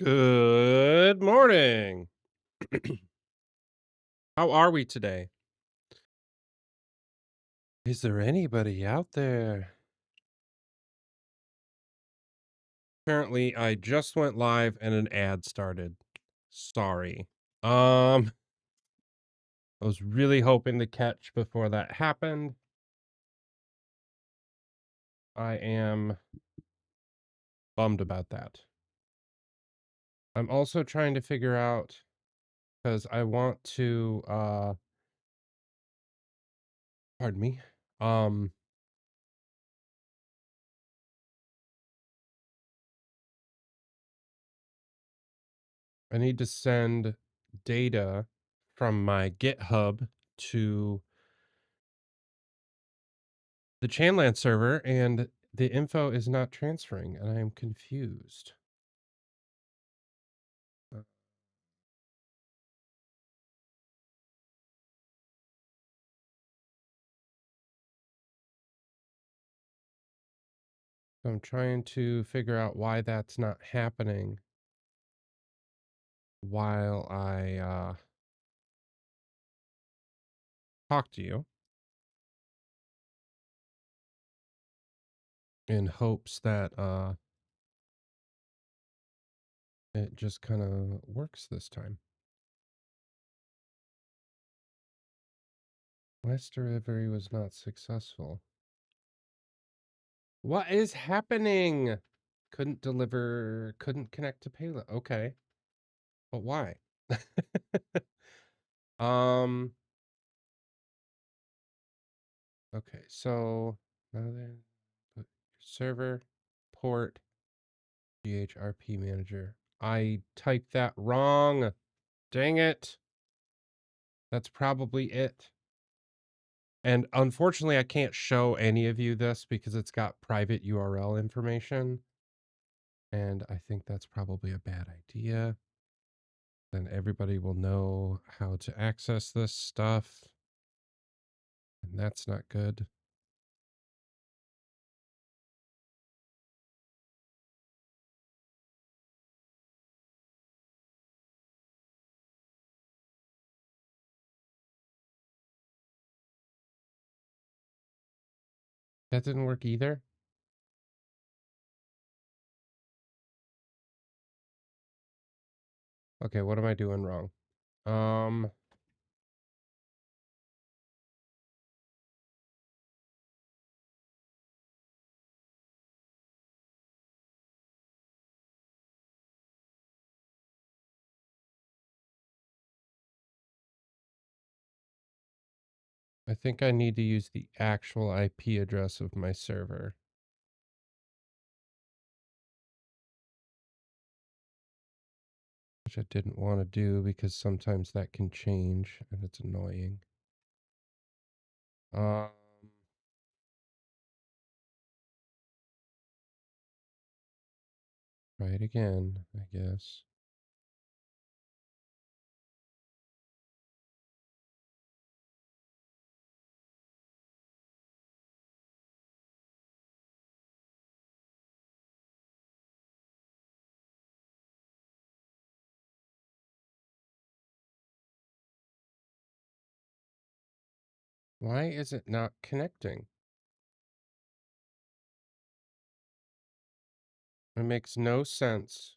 Good morning. How are we today? Is there anybody out there? Apparently, I just went live and an ad started. Sorry. I was really hoping to catch before that happened. I am bummed about that. I'm also trying to figure out because I want to pardon me. Um I need to send data from my GitHub to the Chanland server, and the info is not transferring, and I am confused. Uh, So I'm trying to figure out why that's not happening while I talk to you in hopes that it just kind of works this time. Last delivery was not successful. What is happening? Couldn't deliver, couldn't connect to payload. Okay. But why? um okay, so now then put your server port GHRP manager. I typed that wrong. Dang it. That's probably it. And unfortunately, I can't show any of you this because it's got private URL information. And I think that's probably a bad idea. Then everybody will know how to access this stuff. And that's not good. That didn't work either. Okay, what am I doing wrong? I think I need to use the actual IP address of my server. Which I didn't want to do because sometimes that can change and it's annoying. Um, Try it again, I guess. Why is it not connecting? It makes no sense.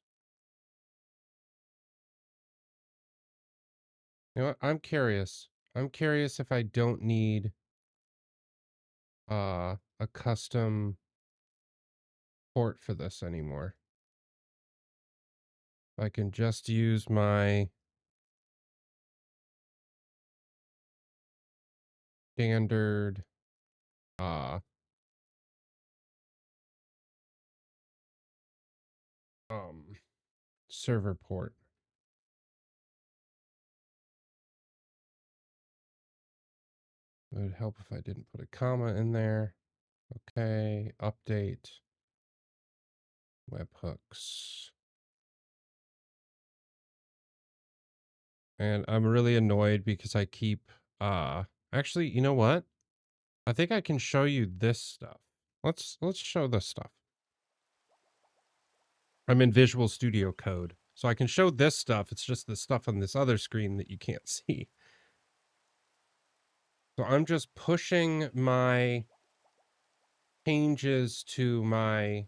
You know what? I'm curious. I'm curious if I don't need a custom port for this anymore. I can just use my standard uh um server port. It would help if I didn't put a comma in there. Okay, update webhooks. And I'm really annoyed because I keep actually, you know what? I think I can show you this stuff. Let's show this stuff. I'm in Visual Studio Code. So I can show this stuff. It's just the stuff on this other screen that you can't see. So I'm just pushing my changes to my...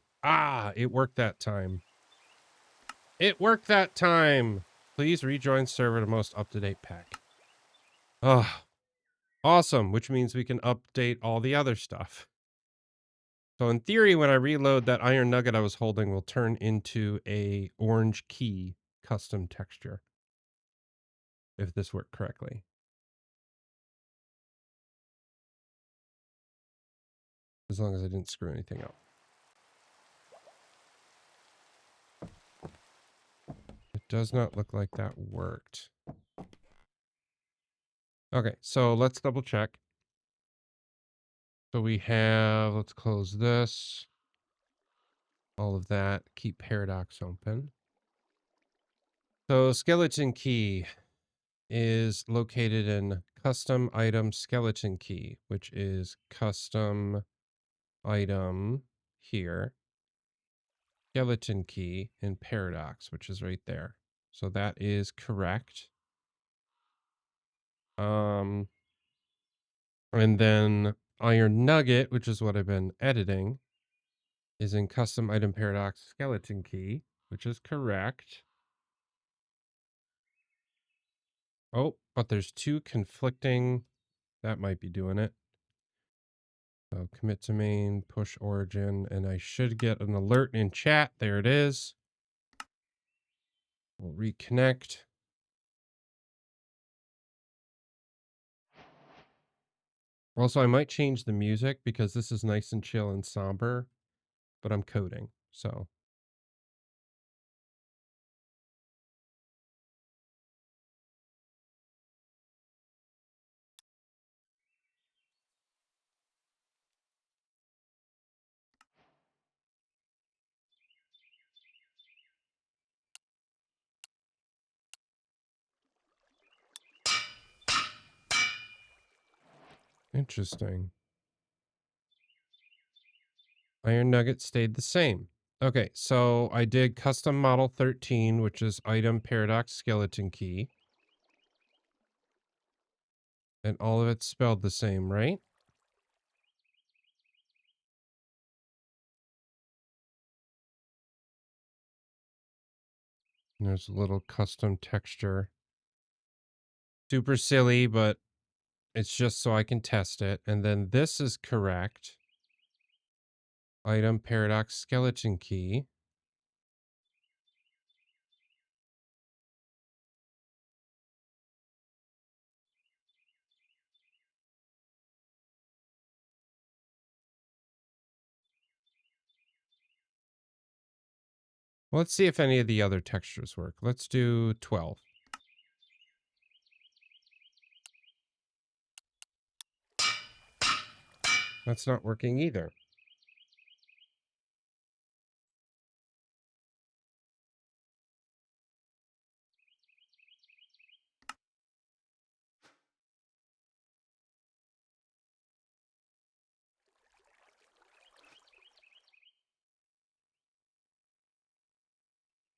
it worked that time. It worked that time. Please rejoin server to most up-to-date pack. Oh, awesome. Which means we can update all the other stuff. So in theory, when I reload, that iron nugget I was holding will turn into a orange key custom texture. If this worked correctly. As long as I didn't screw anything up. It does not look like that worked. Okay, so let's double check. So we have, let's close this. All of that. Keep Paradox open. So skeleton key is located in custom item skeleton key, which is custom item here. Skeleton key in Paradox, which is right there. So that is correct. And then iron nugget, which is what I've been editing, is in custom item Paradox skeleton key, which is correct. Oh, but there's two conflicting. That might be doing it. So commit to main, push origin, and I should get an alert in chat. There it is. We'll reconnect. Also, I might change the music because this is nice and chill and somber, but I'm coding, so. Interesting. Iron nugget stayed the same. Okay, so I did custom model 13, which is item Paradox skeleton key. And all of it's spelled the same, right? And there's a little custom texture. Super silly, but it's just so I can test it. And then this is correct. Item Paradox skeleton key. Well, let's see if any of the other textures work. Let's do 12. That's not working either.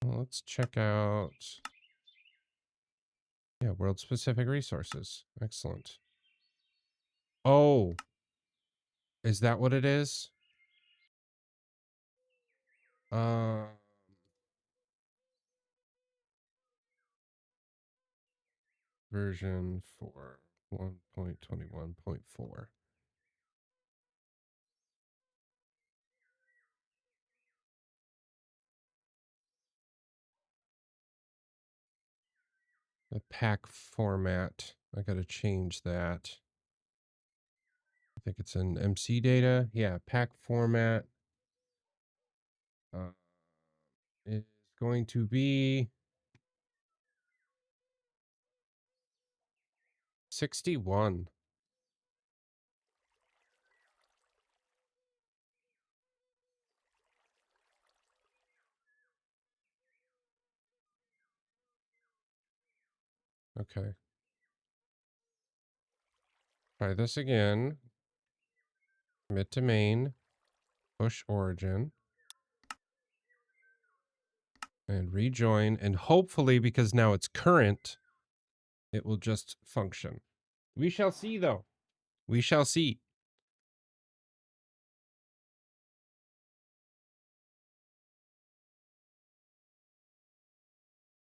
Well, let's check out... Yeah, world-specific resources. Excellent. Oh. Is that what it is? Version 4, 1.21.4. The pack format. I gotta change that. I think it's in MC data. Yeah, pack format. Is going to be 61. Okay. Try this again. Commit to main. Push origin. And rejoin, and hopefully, because now it's current, it will just function. We shall see, though. We shall see.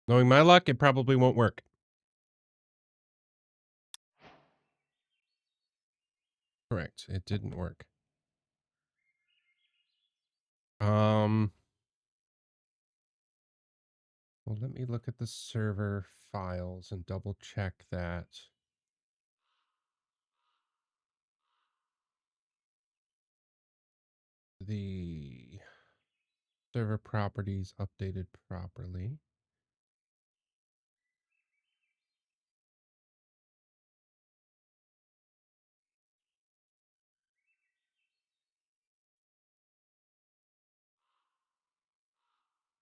Knowing my luck, it probably won't work. Correct. It didn't work. Well, let me look at the server files and double check that. The server properties updated properly.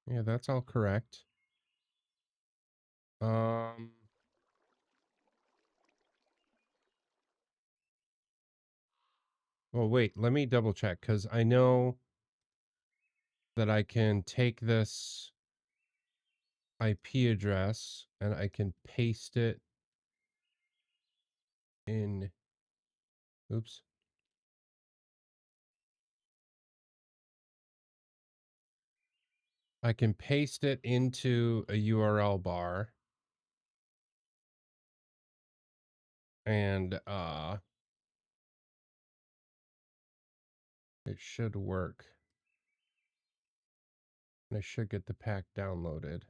Yeah, that's all correct. Well, wait, let me double check, because I know that I can take this IP address and I can paste it in, oops. I can paste it into a URL bar and it should work. I should get the pack downloaded.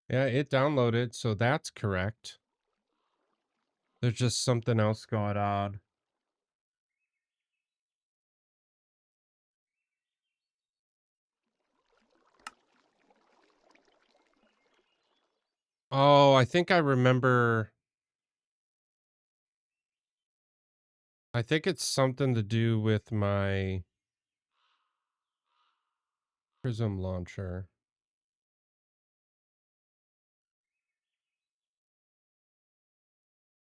Yeah, it downloaded, so that's correct. There's just something else going on. Oh, I think I remember. I think it's something to do with my Prism launcher.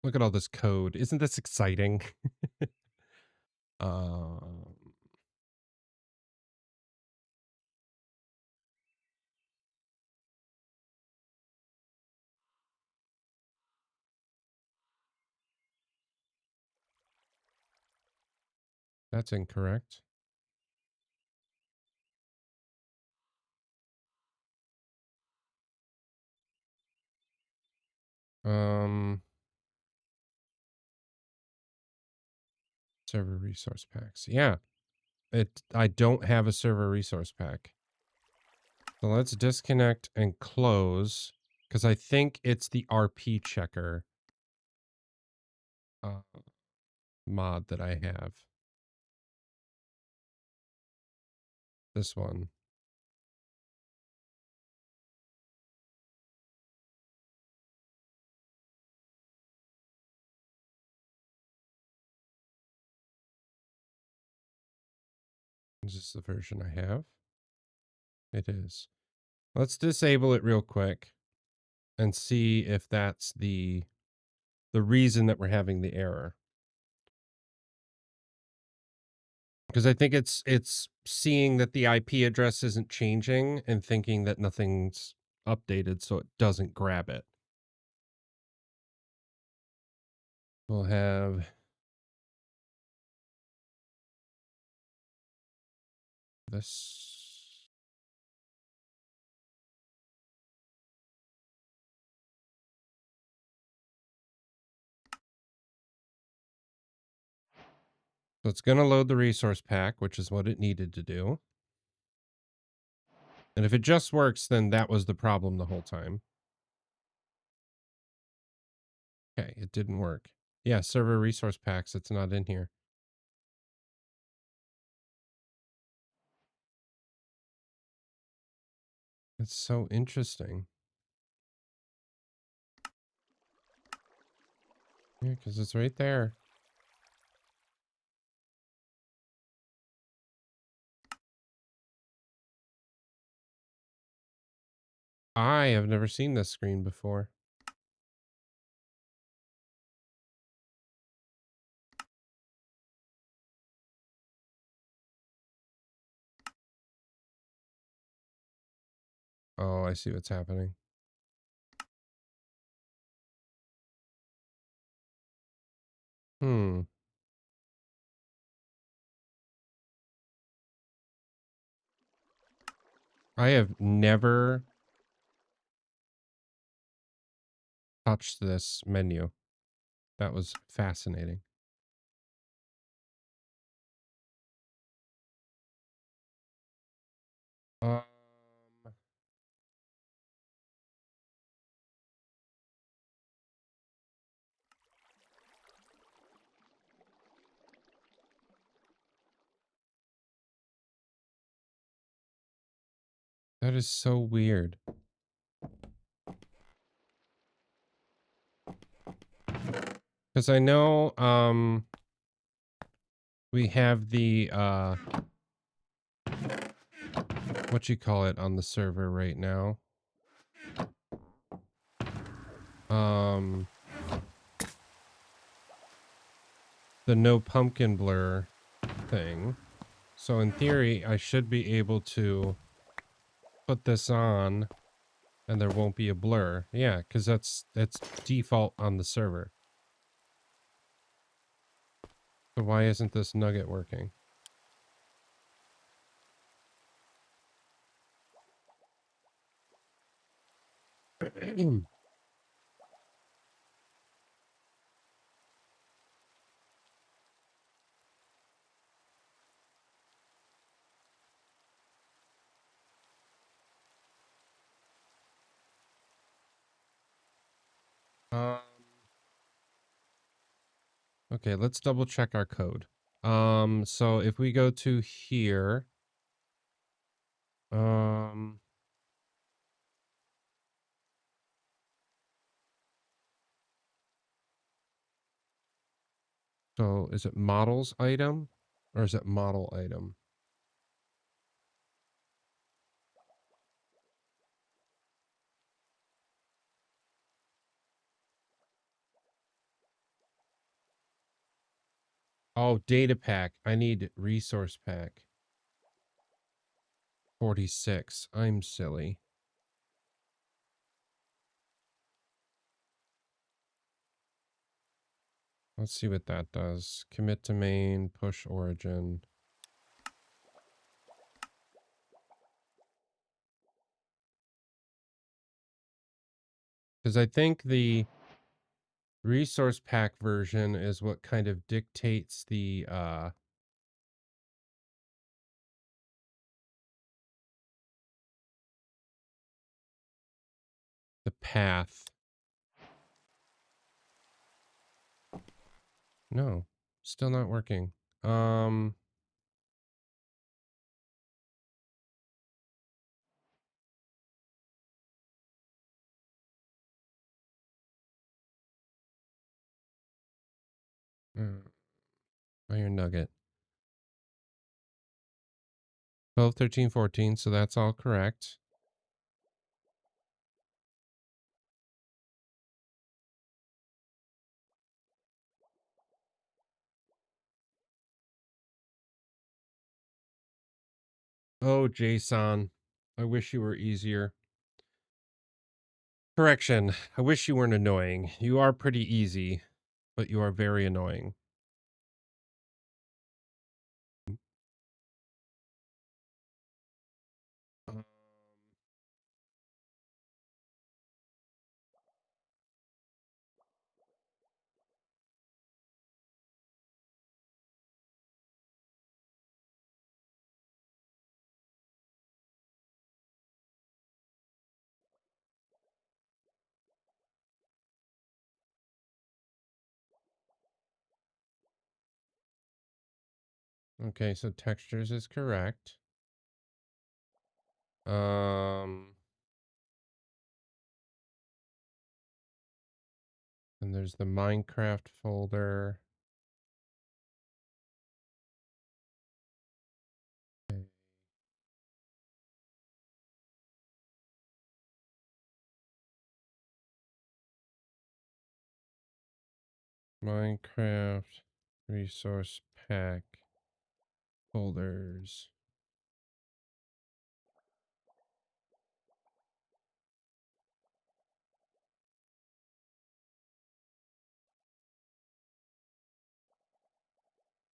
Look at all this code. Isn't this exciting? um, that's incorrect. Server resource packs. Yeah. I don't have a server resource pack. So let's disconnect and close, because I think it's the RP checker mod that I have. This one. Is this the version I have? It is. Let's disable it real quick and see if that's the reason that we're having the error. Because I think it's seeing that the IP address isn't changing and thinking that nothing's updated, so it doesn't grab it. We'll have this. So it's going to load the resource pack, which is what it needed to do. And if it just works, then that was the problem the whole time. Okay, it didn't work. Yeah, server resource packs, it's not in here. It's so interesting. Yeah, because it's right there. I have never seen this screen before. Oh, I see what's happening. Hmm. I have never touched this menu. That was fascinating. Um, that is so weird. Because I know, we have the, what you call it on the server right now. Um, the no pumpkin blur thing. So in theory, I should be able to put this on and there won't be a blur. Yeah, because that's default on the server. So why isn't this nugget working? um, okay, let's double check our code. So if we go to here, um, so is it models item or is it model item? Oh, data pack. I need resource pack. 46. I'm silly. Let's see what that does. Commit to main, push origin. Because I think the resource pack version is what kind of dictates the path. No, still not working. Iron nugget. 12, 13, 14, so that's all correct. Oh, Jason. I wish you were easier. Correction. I wish you weren't annoying. You are pretty easy, but you are very annoying. Um, okay, so textures is correct. And there's the Minecraft folder. Okay. Minecraft resource pack folders.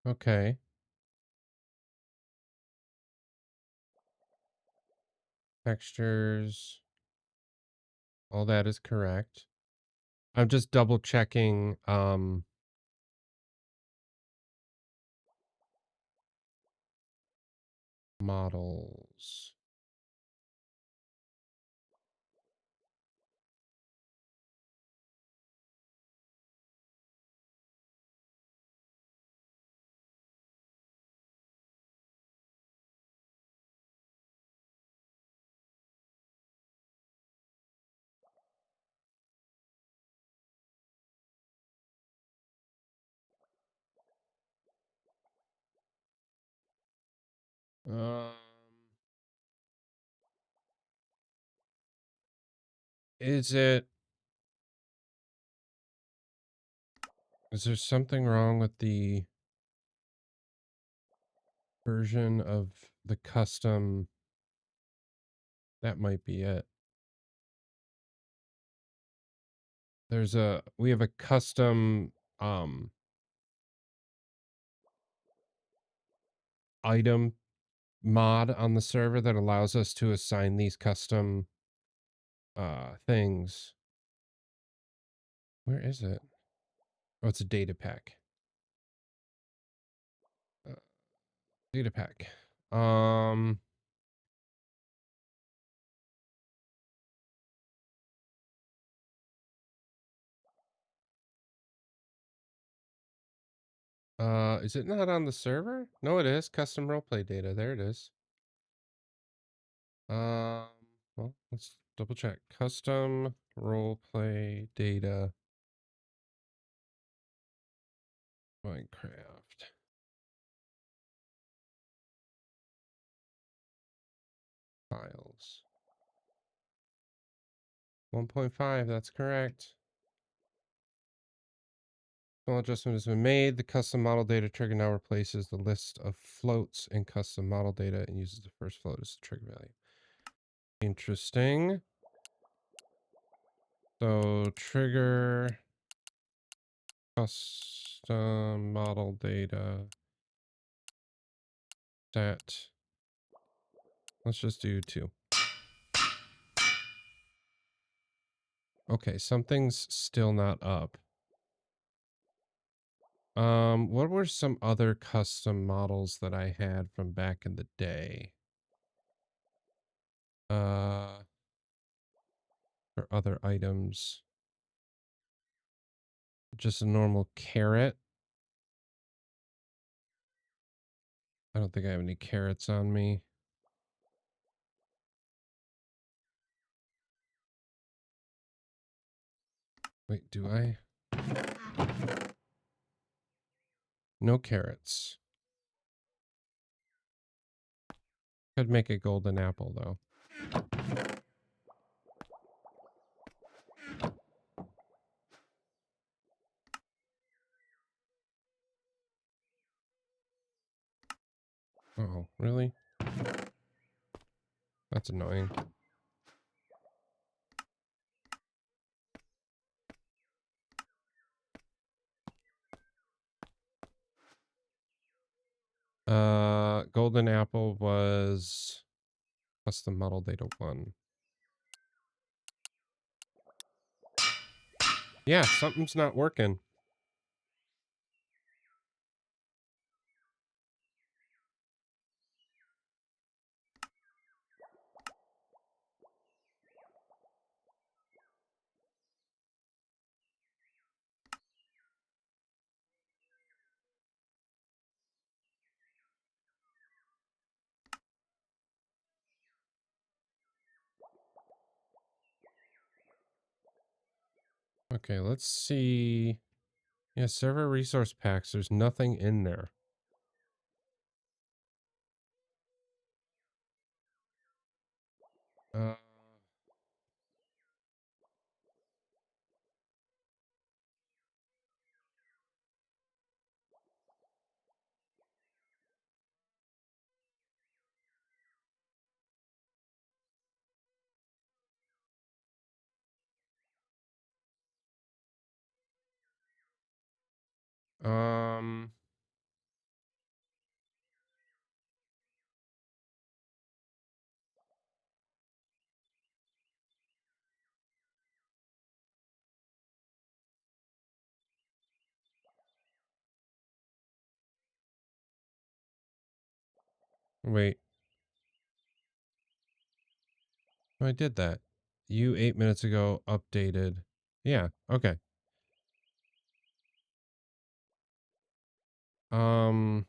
Okay. Textures. All that is correct. I'm just double checking models. Um is there something wrong with the version of the custom? That might be it. We have a custom item mod on the server that allows us to assign these custom things. Where is it? Oh, it's a data pack. Data pack. Is it not on the server? No, it is. Custom roleplay data. There it is. Well, let's double check. Custom roleplay data. Minecraft. Files. 1.5, that's correct. Small adjustment has been made. The custom model data trigger now replaces the list of floats in custom model data and uses the first float as the trigger value. Interesting. So trigger custom model data set. Let's just do 2. Okay, something's still not up. What were some other custom models that I had from back in the day? For other items. Just a normal carrot. I don't think I have any carrots on me. Wait, do I? No carrots. Could make a golden apple, though. Oh, really? That's annoying. Golden apple was custom model data 1. Yeah, something's not working. Okay, let's see. Yeah, server resource packs. There's nothing in there. Uh, Um, wait. I did that. You 8 minutes ago updated. Yeah, okay. Um,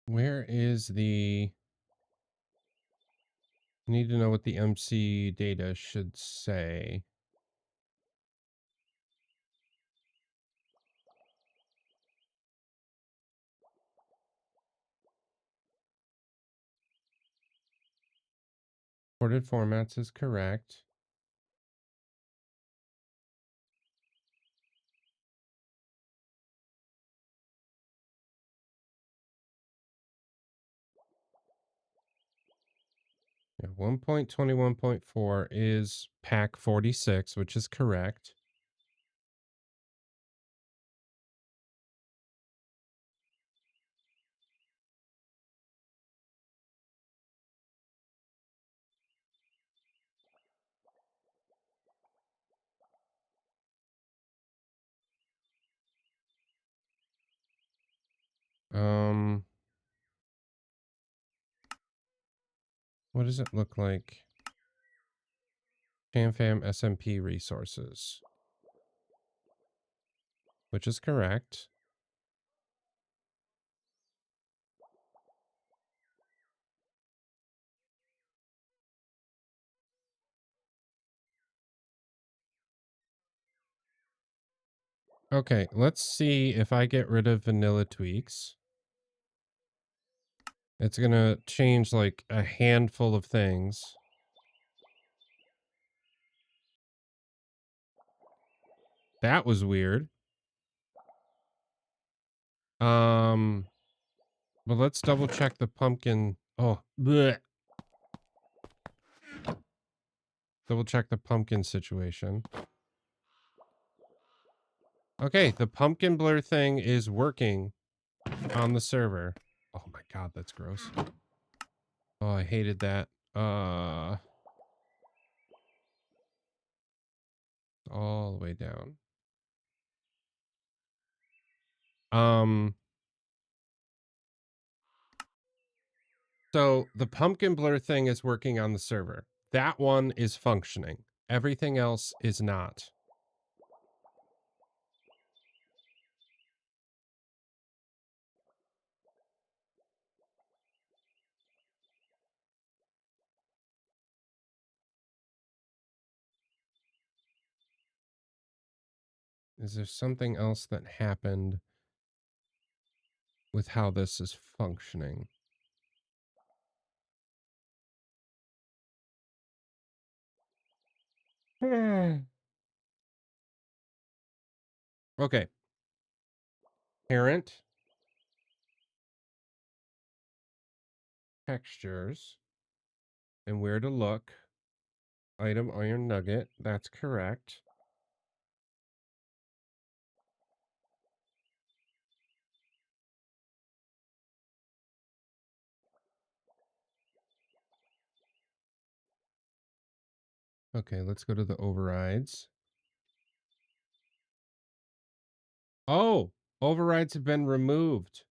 where is the... Need to know what the MC data should say. Ported formats is correct. Yeah, 1.21.4 is pack 46, which is correct. What does it look like? FamFam SMP resources, which is correct. Okay, let's see if I get rid of vanilla tweaks. It's gonna change like a handful of things. That was weird. But let's double check the pumpkin. Oh, bleh. Double check the pumpkin situation. Okay, the pumpkin blur thing is working on the server. Oh my god, that's gross. Oh, I hated that. All the way down. So the pumpkin blur thing is working on the server. That one is functioning. Everything else is not. Is there something else that happened with how this is functioning? Okay. Parent. Textures. And where to look. Item iron nugget. That's correct. Okay, let's go to the overrides. Oh, overrides have been removed.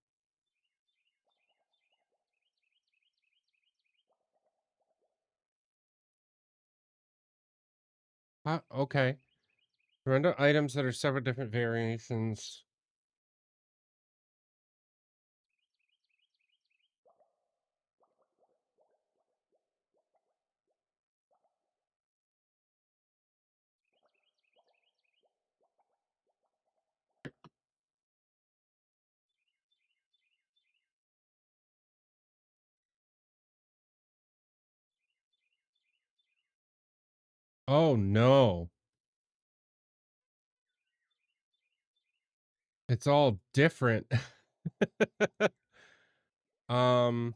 Okay. Render items that are several different variations. Oh no. It's all different. um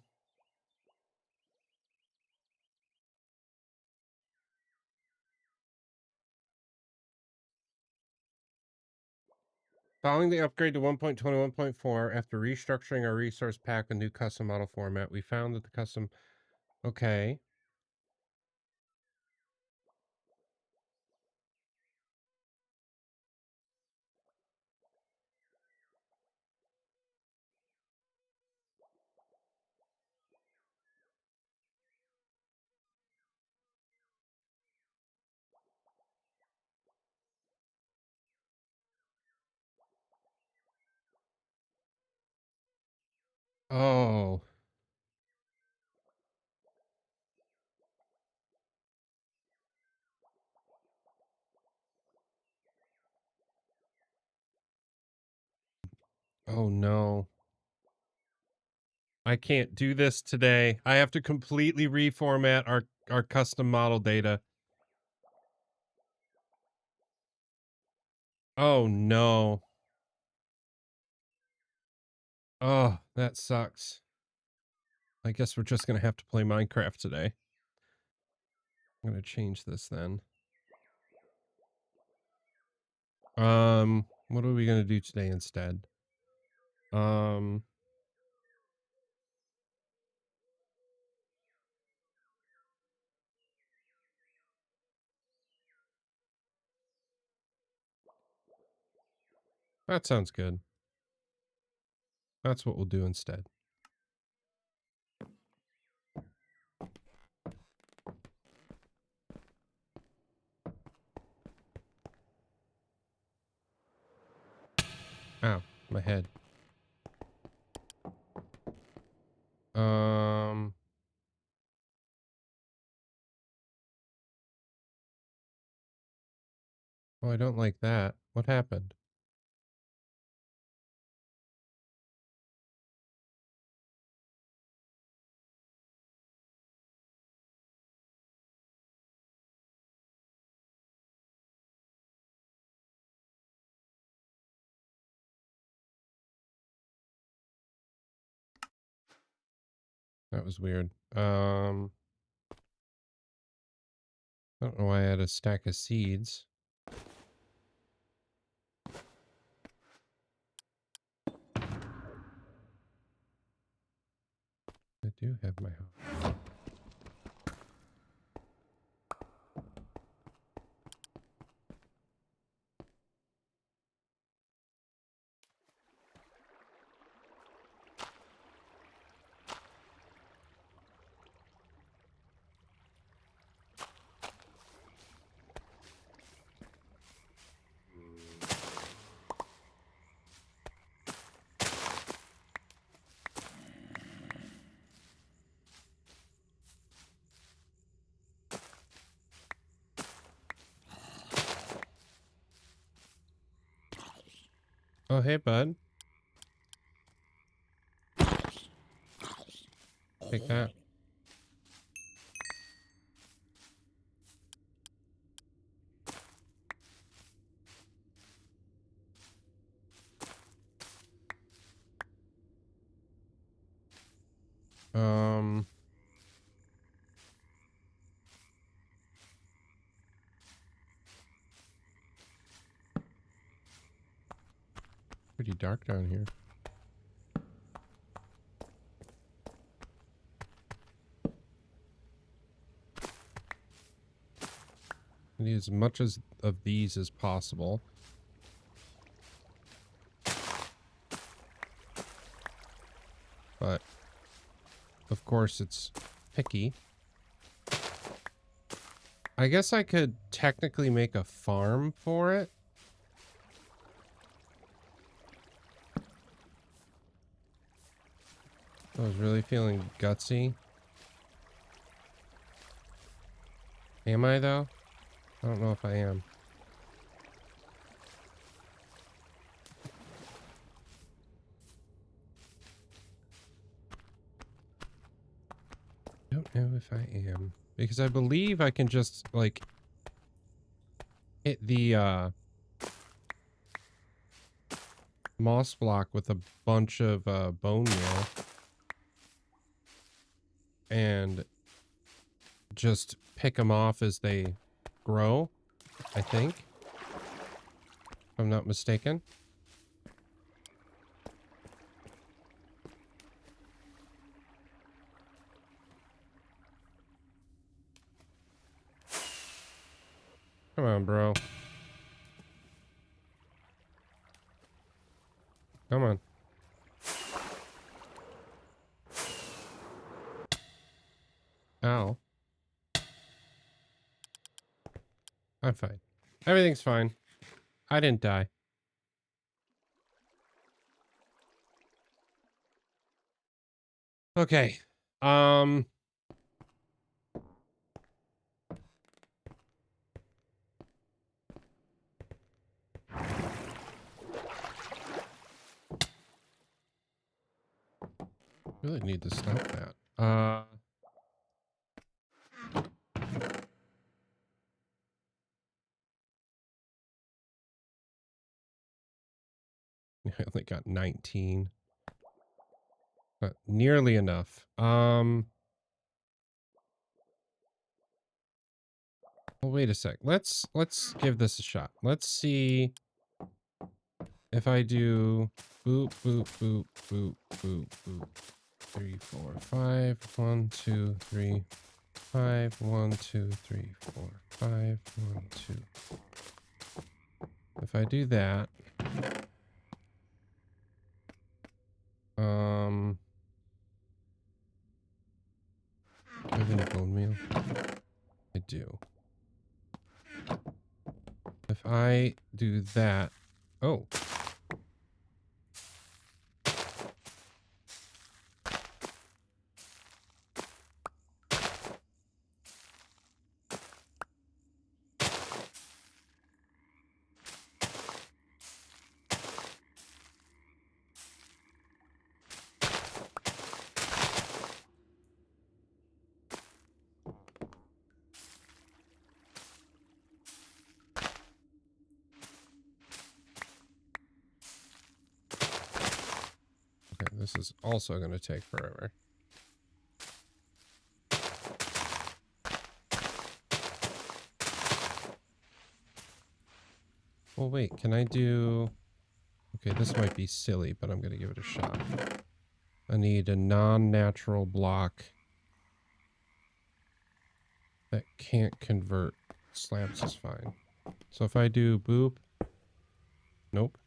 Following the upgrade to 1.21.4, after restructuring our resource pack and new custom model format, we found that the custom... Okay. Oh. Oh no. I can't do this today. I have to completely reformat our custom model data. Oh no. Oh, that sucks. I guess we're just gonna have to play Minecraft today. I'm gonna change this then. What are we gonna do today instead? That sounds good. That's what we'll do instead. Ow, my head. Oh, I don't like that. What happened? That was weird. I don't know why I had a stack of seeds. I do have my house. Oh, hey, bud. Take that. Pretty dark down here. I need as much of these as possible. But, of course, it's picky. I guess I could technically make a farm for it. I was really feeling gutsy. Am I, though? I don't know if I am. I don't know if I am. Because I believe I can just, like, hit the moss block with a bunch of bone meal and just pick them off as they grow, I think, if I'm not mistaken. Come on, bro. Come on. Ow. I'm fine. Everything's fine. I didn't die. Okay. Really need to stop that. I only got 19. But nearly enough. Well, wait a sec. Let's give this a shot. Let's see if I do boop, boop, boop, boop, boop, boop. 3, 4, 5. 1, 2, 3, 5. 1, 2, 3, 4, 5. 1, 2. If I do that, do I have any bone meal? I do. If I do that, oh. Okay, this is also going to take forever. Well, wait, can I do... Okay, this might be silly, but I'm going to give it a shot. I need a non-natural block that can't convert. Slabs is fine. So if I do boop... Nope.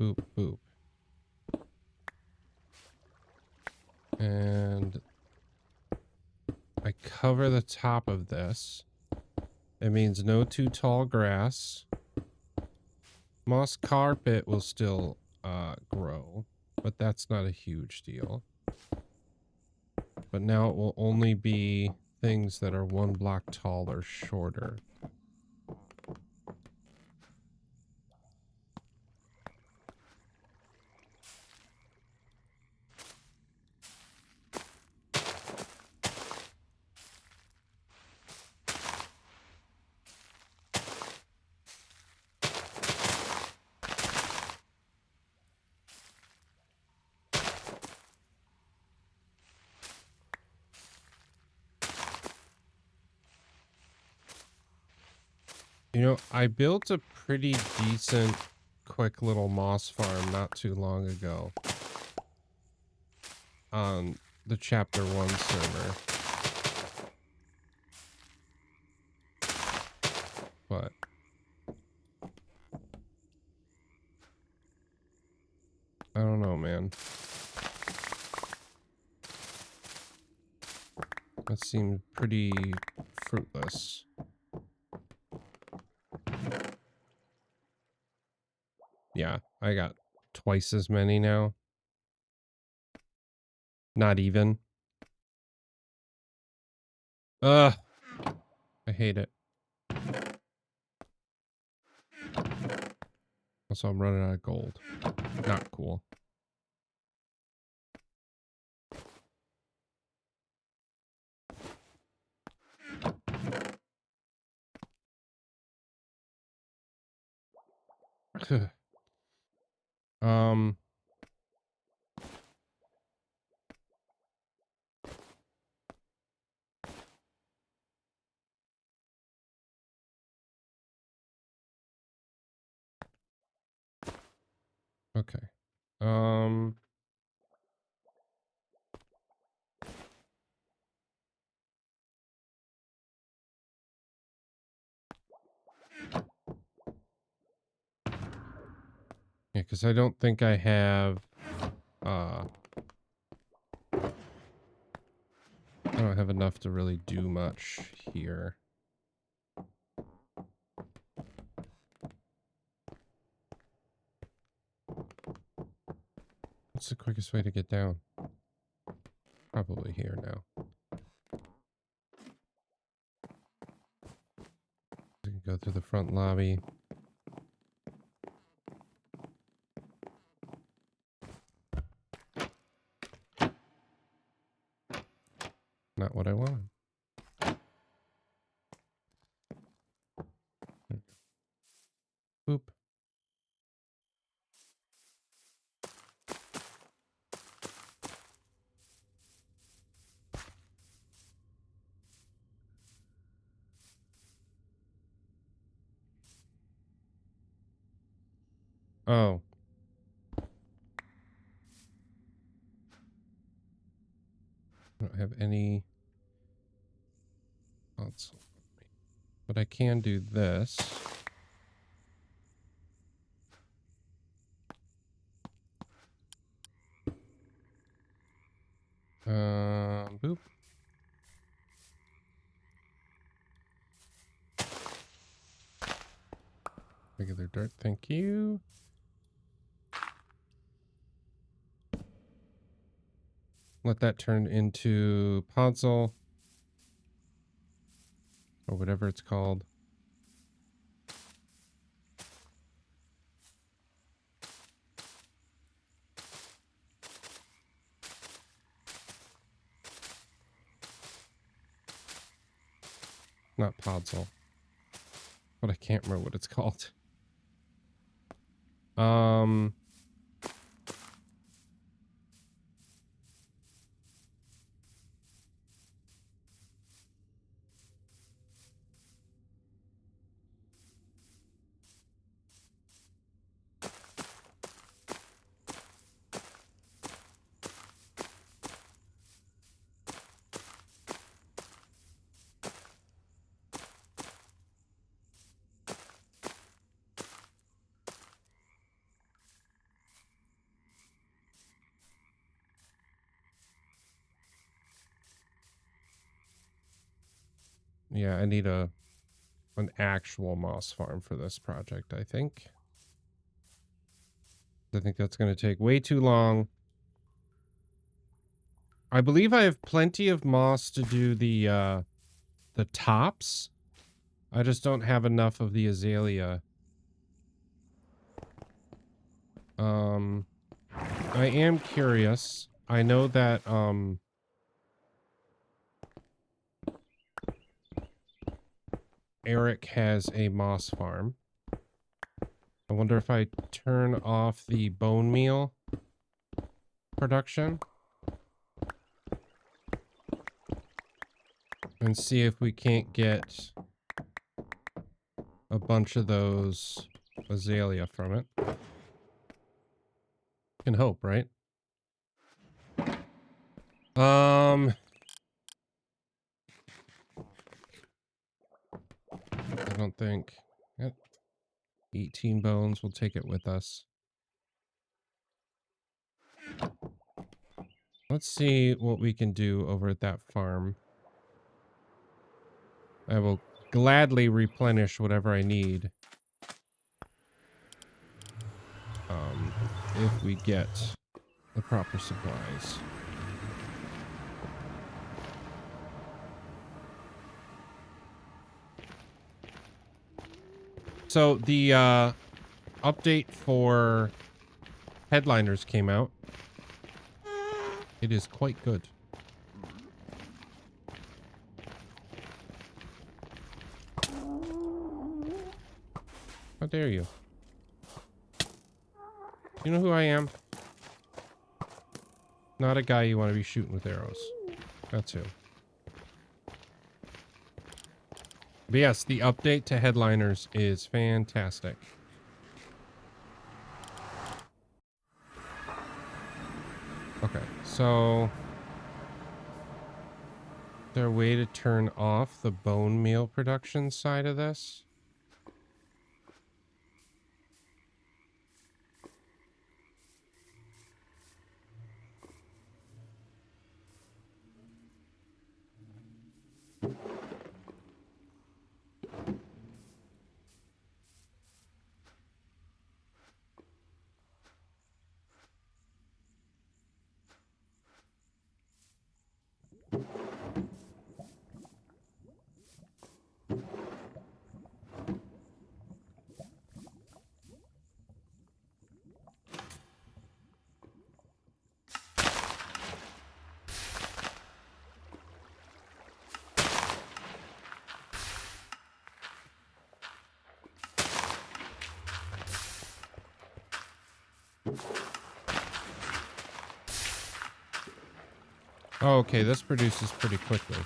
Boop, boop. And I cover the top of this. It means no too tall grass. Moss carpet will still grow, but that's not a huge deal. But now it will only be things that are 1 block tall or shorter. You know, I built a pretty decent, quick little moss farm not too long ago on the Chapter 1 server. But I don't know, man. That seemed pretty fruitless. Yeah, I got twice as many now. Not even. Ugh. I hate it. Also, I'm running out of gold. Not cool. um. Okay. Um. Yeah, because I don't think I have. I don't have enough to really do much here. What's the quickest way to get down? Probably here now. We can go through the front lobby. Not what I wanted. Boop. Oh. I don't have any console. But I can do this. Boop. Regular dirt, thank you. Let that turn into Podzol. Or whatever it's called. Not Podzol. But I can't remember what it's called. Yeah, I need an actual moss farm for this project, I think. I think that's going to take way too long. I believe I have plenty of moss to do the tops. I just don't have enough of the azalea. I am curious. I know that, Eric has a moss farm. I wonder if I turn off the bone meal production and see if we can't get a bunch of those azalea from it. Can hope, right? I don't think. Yep. 18 bones. We'll take it with us. Let's see what we can do over at that farm. I will gladly replenish whatever I need. If we get the proper supplies. So the update for Headliners came out. It is quite good. How dare you? You know who I am? Not a guy you want to be shooting with arrows. That's who. But yes, the update to Headliners is fantastic. Okay, so... is there a way to turn off the bone meal production side of this? Oh, okay, this produces pretty quickly.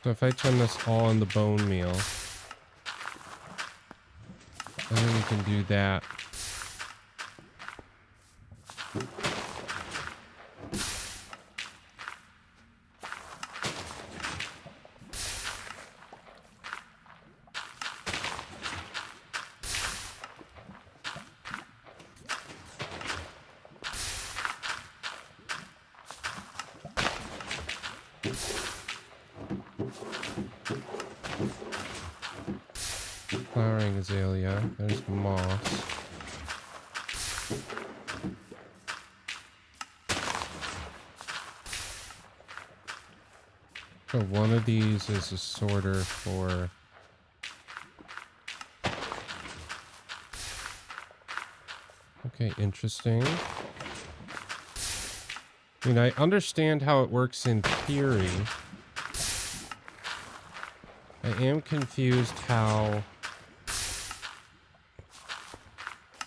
So if I turn this all on the bone meal, and then we can do that. Flowering azalea. There's moss. So one of these is a sorter for... okay, interesting. I mean, I understand how it works in theory. I am confused how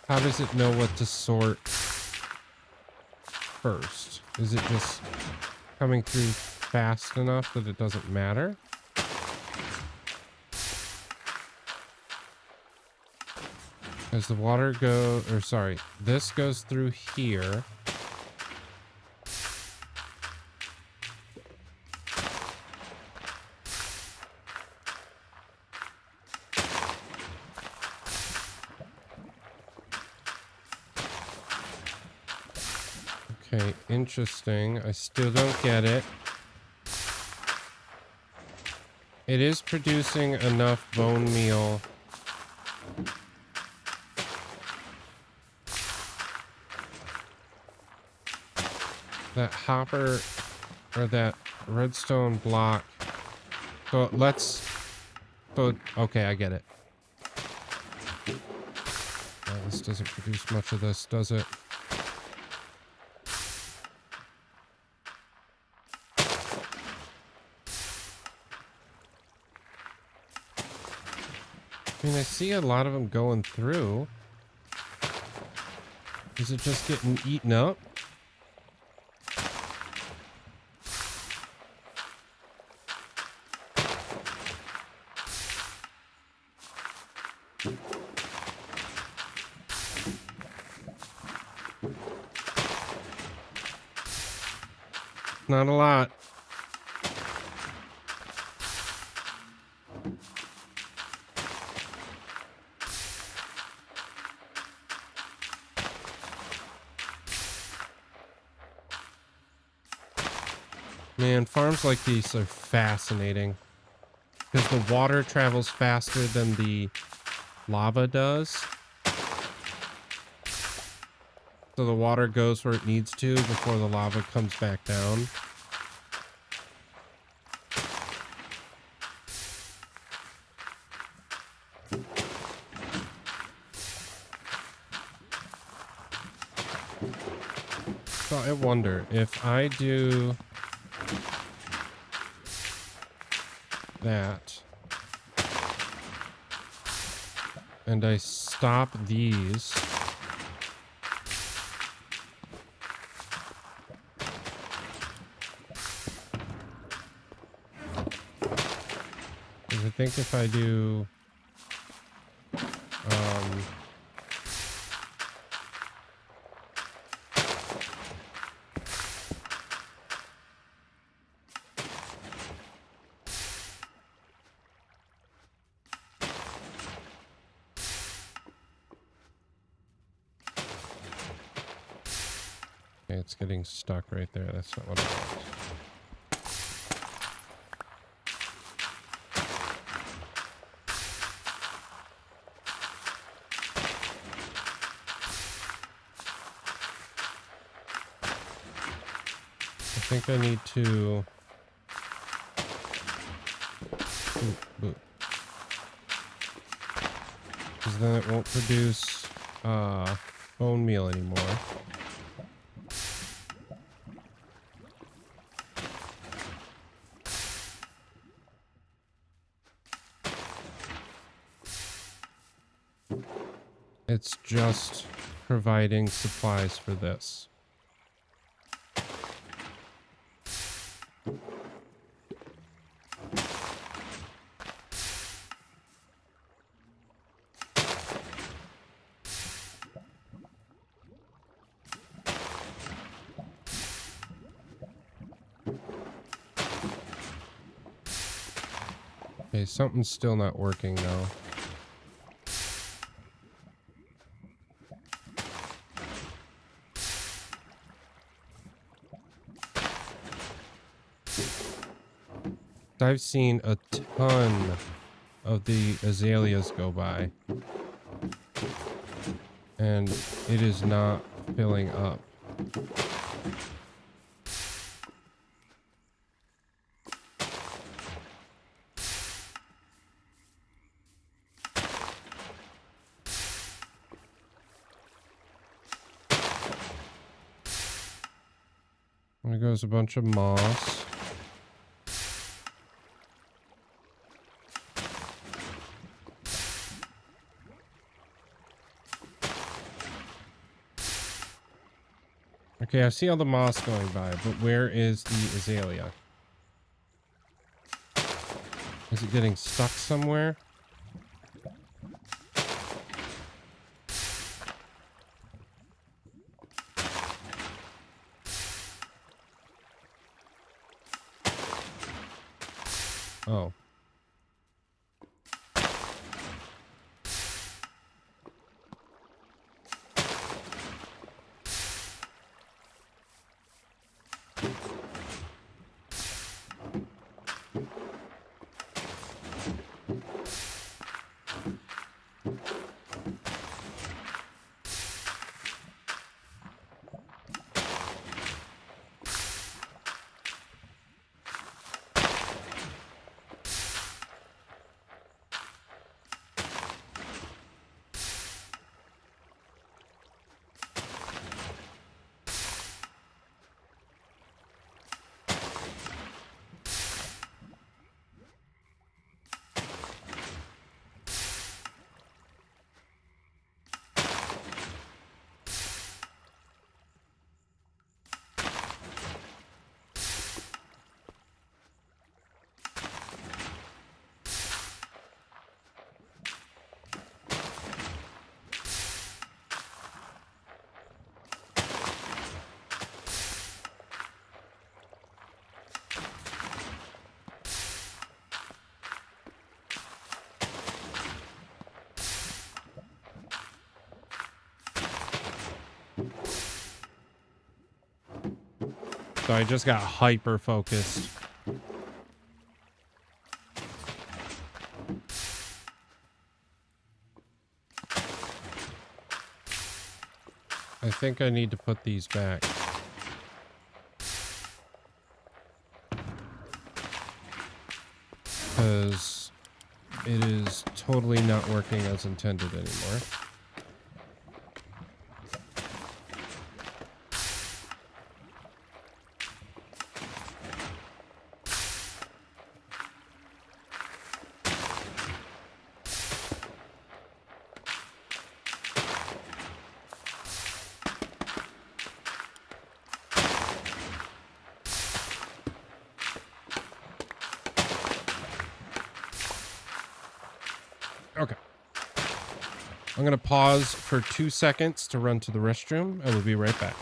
does it know what to sort first? Is it just coming through fast enough that it doesn't matter? As the water this goes through here. Okay, interesting. I still don't get it. It is producing enough bone meal. That hopper, or that redstone block. So let's... so, okay, I get it. This doesn't produce much of this, does it? I mean, I see a lot of them going through. Is it just getting eaten up? Not a lot. Man, farms like these are fascinating. Because the water travels faster than the lava does. So the water goes where it needs to before the lava comes back down. So I wonder if I do that. And I stop these. Because I think if I do... okay, it's getting stuck right there. That's not what I want. I think I need to... because then it won't produce bone meal anymore. It's just providing supplies for this. Okay, something's still not working though. I've seen a ton of the azaleas go by, and it is not filling up. There goes a bunch of moss. Okay, I see all the moss going by, but where is the azalea? Is it getting stuck somewhere? Oh. So I just got hyper focused. I think I need to put these back. Because it is totally not working as intended anymore. I'm going to pause for 2 seconds to run to the restroom. I will be right back.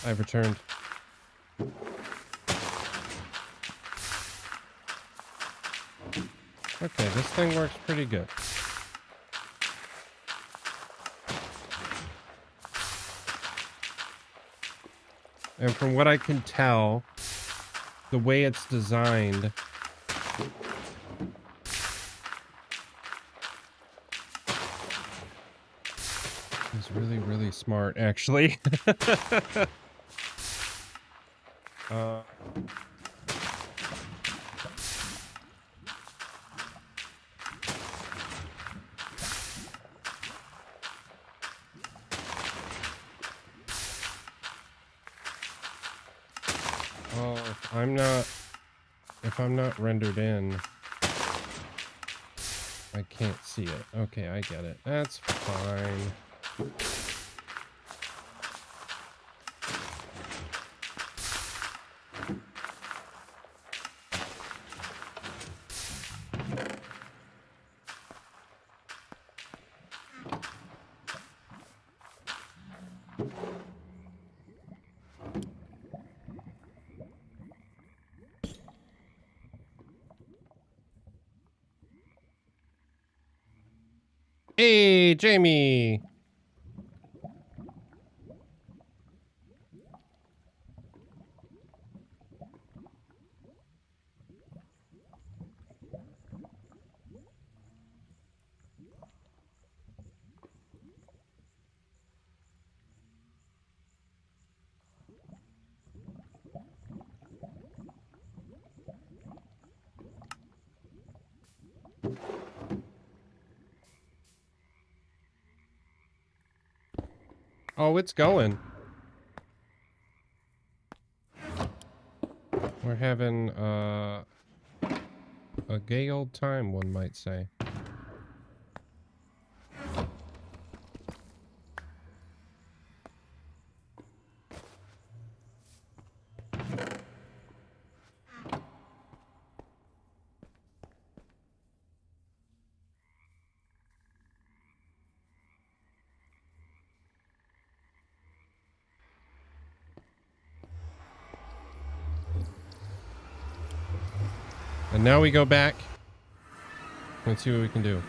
I've returned. Okay, this thing works pretty good. And from what I can tell, the way it's designed is really, really smart, actually. Well, if I'm not rendered in, I can't see it. Okay, I get it. That's fine. Hey, Jamie! Oh, it's going. We're having, a gay old time, one might say. And now we go back. Let's see what we can do.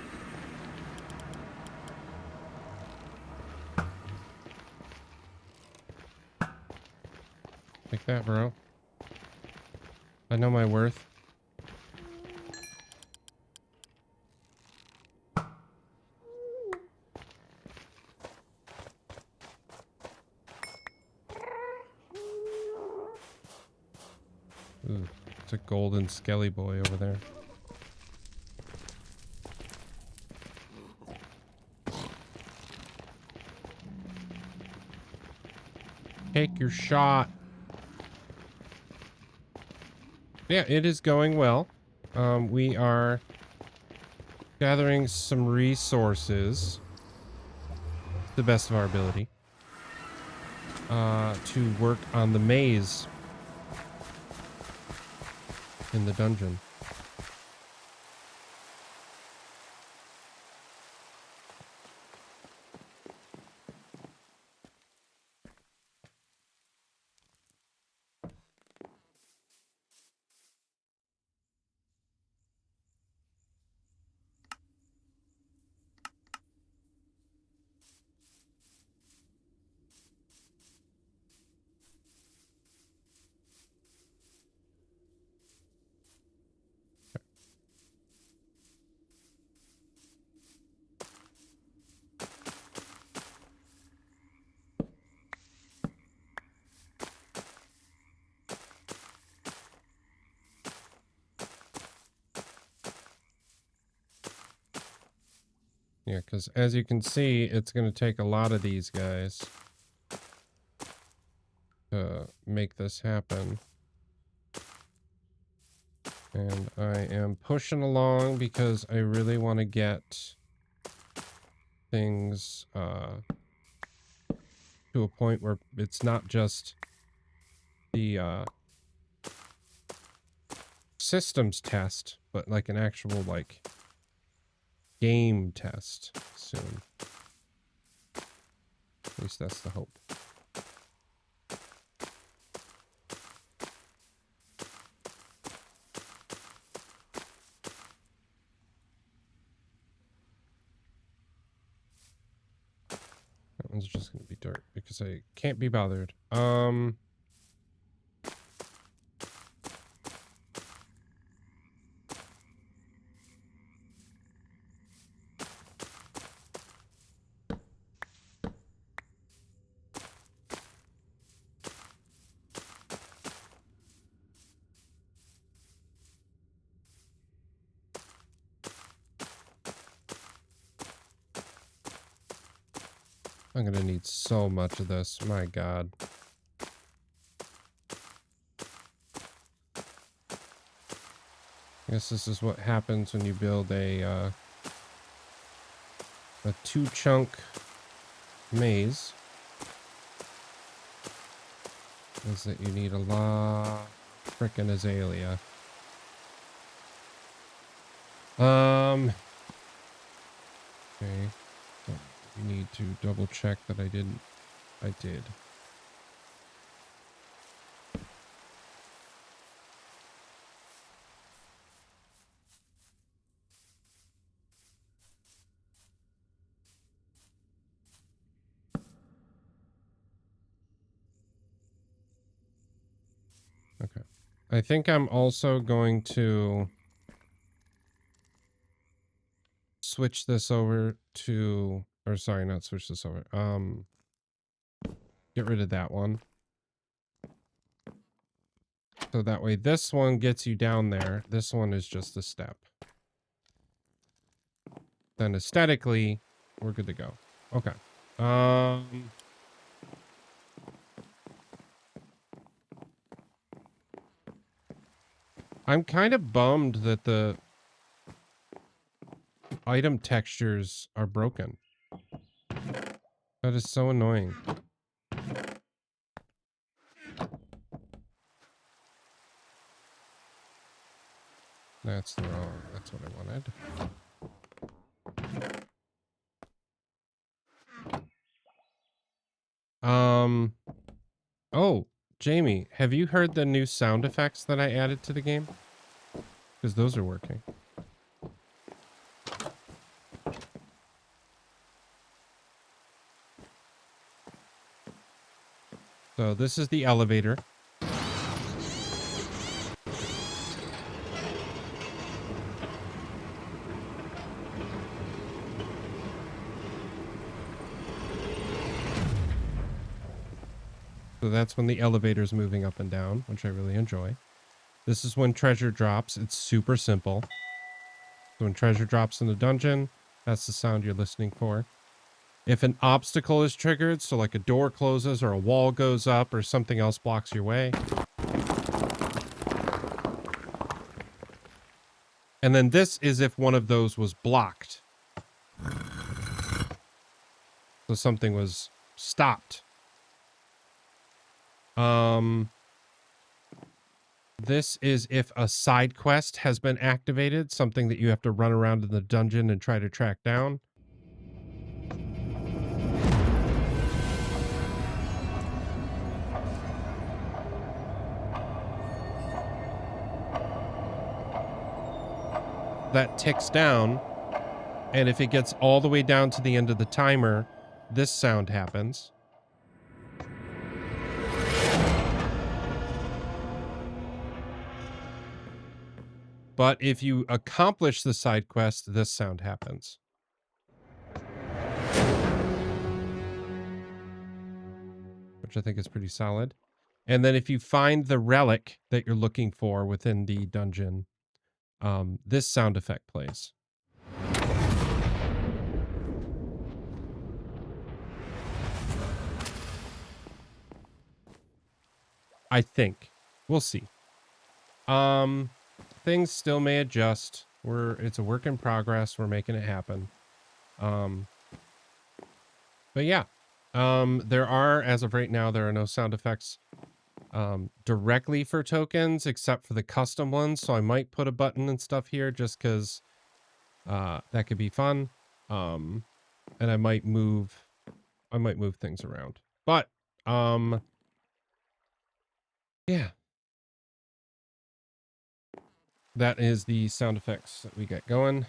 Take that, bro. I know my worth. Ooh, it's a golden skelly boy over there. Take your shot. Yeah, it is going well. We are gathering some resources, to the best of our ability, to work on the maze in the dungeon. Yeah, because as you can see, it's going to take a lot of these guys to make this happen. And I am pushing along because I really want to get things to a point where it's not just the systems test, but like an actual like game test soon. At least that's the hope. That one's just gonna be dirt because I can't be bothered. I'm gonna need so much of this. My God. I guess this is what happens when you build a 2-chunk maze. Is that you need a lot of frickin' azalea. Okay. So you need to double check that I didn't. I did. Okay. I think I'm also going to switch this over to, or sorry, not switch this over. Get rid of that one. So that way this one gets you down there. This one is just a step. Then aesthetically, we're good to go. Okay. I'm kind of bummed that the item textures are broken. That is so annoying. That's the wrong. That's what I wanted. Oh, Jamie, have you heard the new sound effects that I added to the game? Because those are working. So this is the elevator. So that's when the elevator's moving up and down, which I really enjoy. This is when treasure drops. It's super simple. So when treasure drops in the dungeon, that's the sound you're listening for. If an obstacle is triggered, so like a door closes or a wall goes up or something else blocks your way. And then this is if one of those was blocked. So something was stopped. This is if a side quest has been activated, something that you have to run around in the dungeon and try to track down. That ticks down, and if it gets all the way down to the end of the timer, this sound happens. But if you accomplish the side quest, this sound happens. Which I think is pretty solid. And then if you find the relic that you're looking for within the dungeon, this sound effect plays. I think. We'll see. Things still may adjust. It's a work in progress. We're making it happen. But yeah. There are, as of right now, there are no sound effects directly for tokens except for the custom ones. So I might put a button and stuff here just because that could be fun. And I might move things around. But yeah. That is the sound effects that we get going.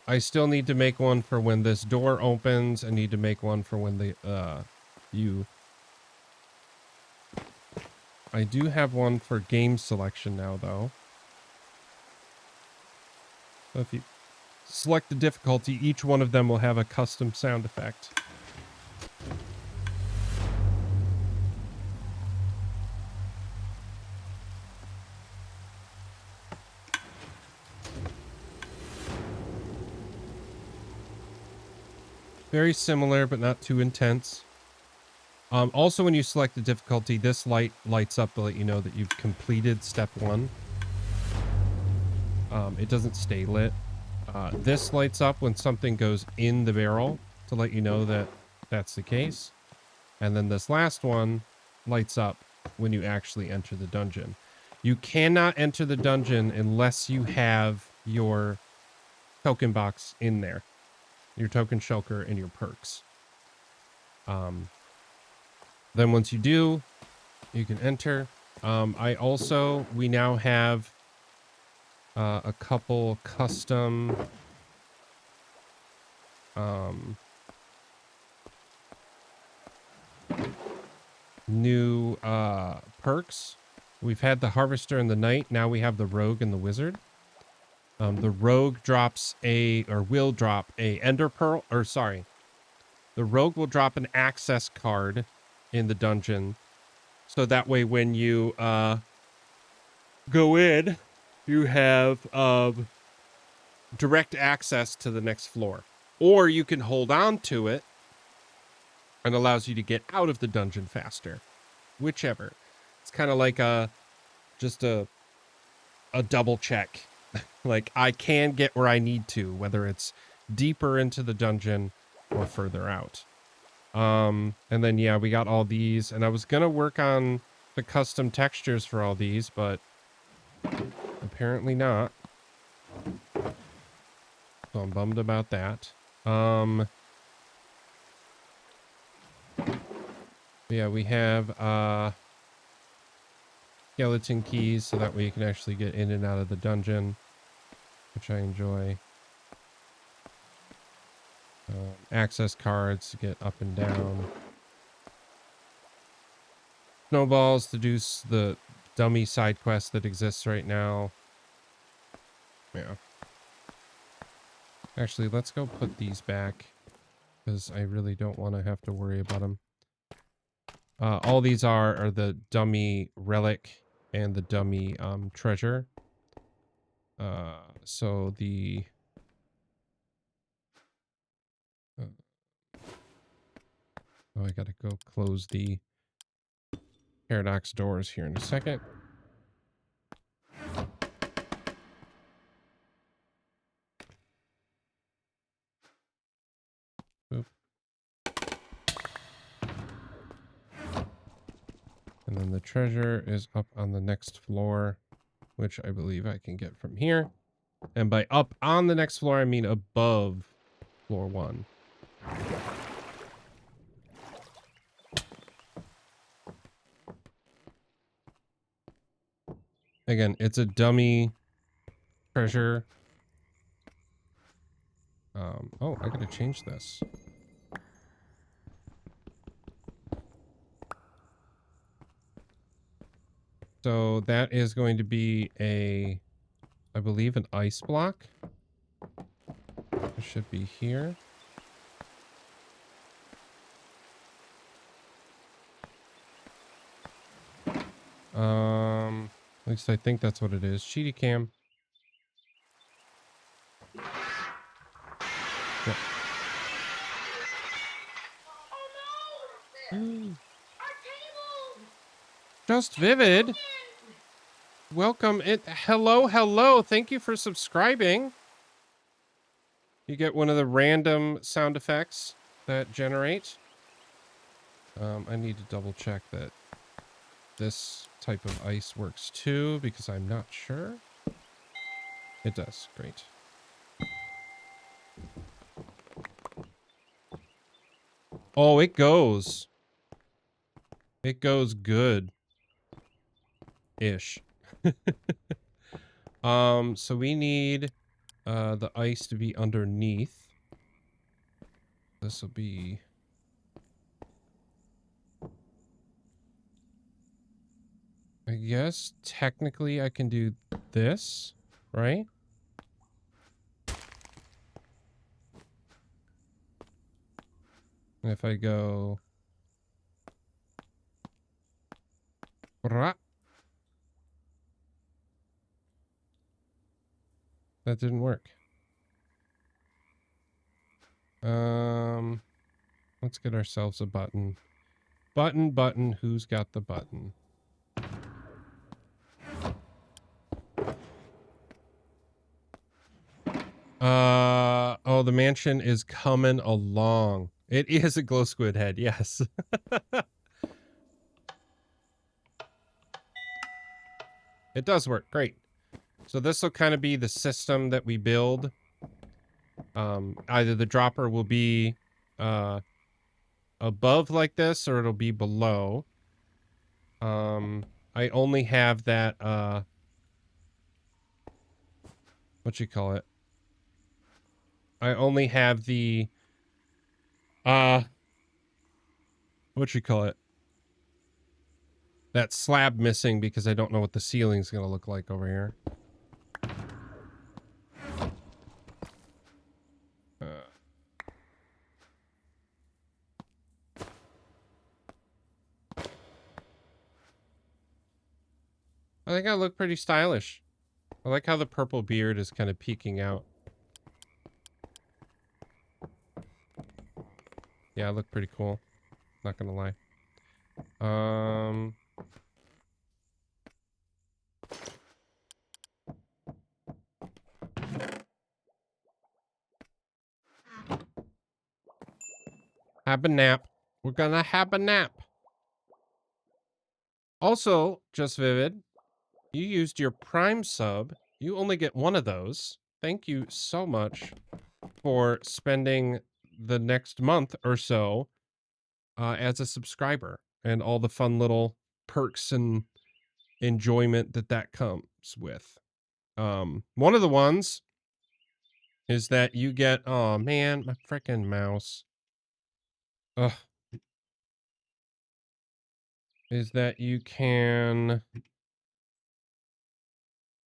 I still need to make one for when this door opens. I need to make one for when I do have one for game selection now, though. So if you select the difficulty, each one of them will have a custom sound effect. Very similar, but not too intense. Also, when you select the difficulty, this light lights up to let you know that you've completed step 1. It doesn't stay lit. This lights up when something goes in the barrel to let you know that that's the case. And then this last one lights up when you actually enter the dungeon. You cannot enter the dungeon unless you have your token box in there. Your token shulker and your perks. Then once you do, you can enter. We now have a couple custom new perks. We've had the Harvester and the Knight. Now we have the Rogue and the Wizard. The Rogue will drop a Ender Pearl, the Rogue will drop an access card in the dungeon. So that way when you go in, you have direct access to the next floor. Or you can hold on to it and allows you to get out of the dungeon faster. Whichever. It's kind of like just a double check. Like, I can get where I need to, whether it's deeper into the dungeon or further out. And then, yeah, we got all these. And I was going to work on the custom textures for all these, but apparently not. So I'm bummed about that. Yeah, we have skeleton keys, so that way you can actually get in and out of the dungeon, which I enjoy. Access cards to get up and down. Snowballs to do the dummy side quest that exists right now. Yeah. Actually, let's go put these back, because I really don't want to have to worry about them. All these are the dummy relic and the dummy treasure. So the I gotta go close the paradox doors here in a second. And then the treasure is up on the next floor, which I believe I can get from here. And by up on the next floor, I mean above floor 1. Again, it's a dummy treasure. Oh, I gotta change this. So that is going to be a, I believe, an ice block. It should be here. At least I think that's what it is. Cheaty cam. Yep. Just Vivid. Welcome it. Hello. Thank you for subscribing. You get one of the random sound effects that generate. I need to double check that this type of ice works too, because I'm not sure. It does. Great. Oh, it goes. It goes good. Ish. So we need the ice to be underneath. This will be... I guess technically I can do this, right? And if I go... That didn't work. Let's get ourselves a button. Button, who's got the button? Oh, the mansion is coming along. It is a glow squid head, yes. It does work, great. So this will kind of be the system that we build. Either the dropper will be above like this, or it'll be below. I only have that, what you call it? I only have the, what you call it? That slab missing because I don't know what the ceiling's gonna look like over here. I think I look pretty stylish. I like how the purple beard is kind of peeking out. Yeah, I look pretty cool. Not gonna lie. Have a nap. We're gonna have a nap. Also, Just Vivid, you used your Prime sub. You only get one of those. Thank you so much for spending the next month or so as a subscriber and all the fun little perks and enjoyment that comes with. One of the ones is that you get, oh man, my freaking mouse. Ugh. Is that you can,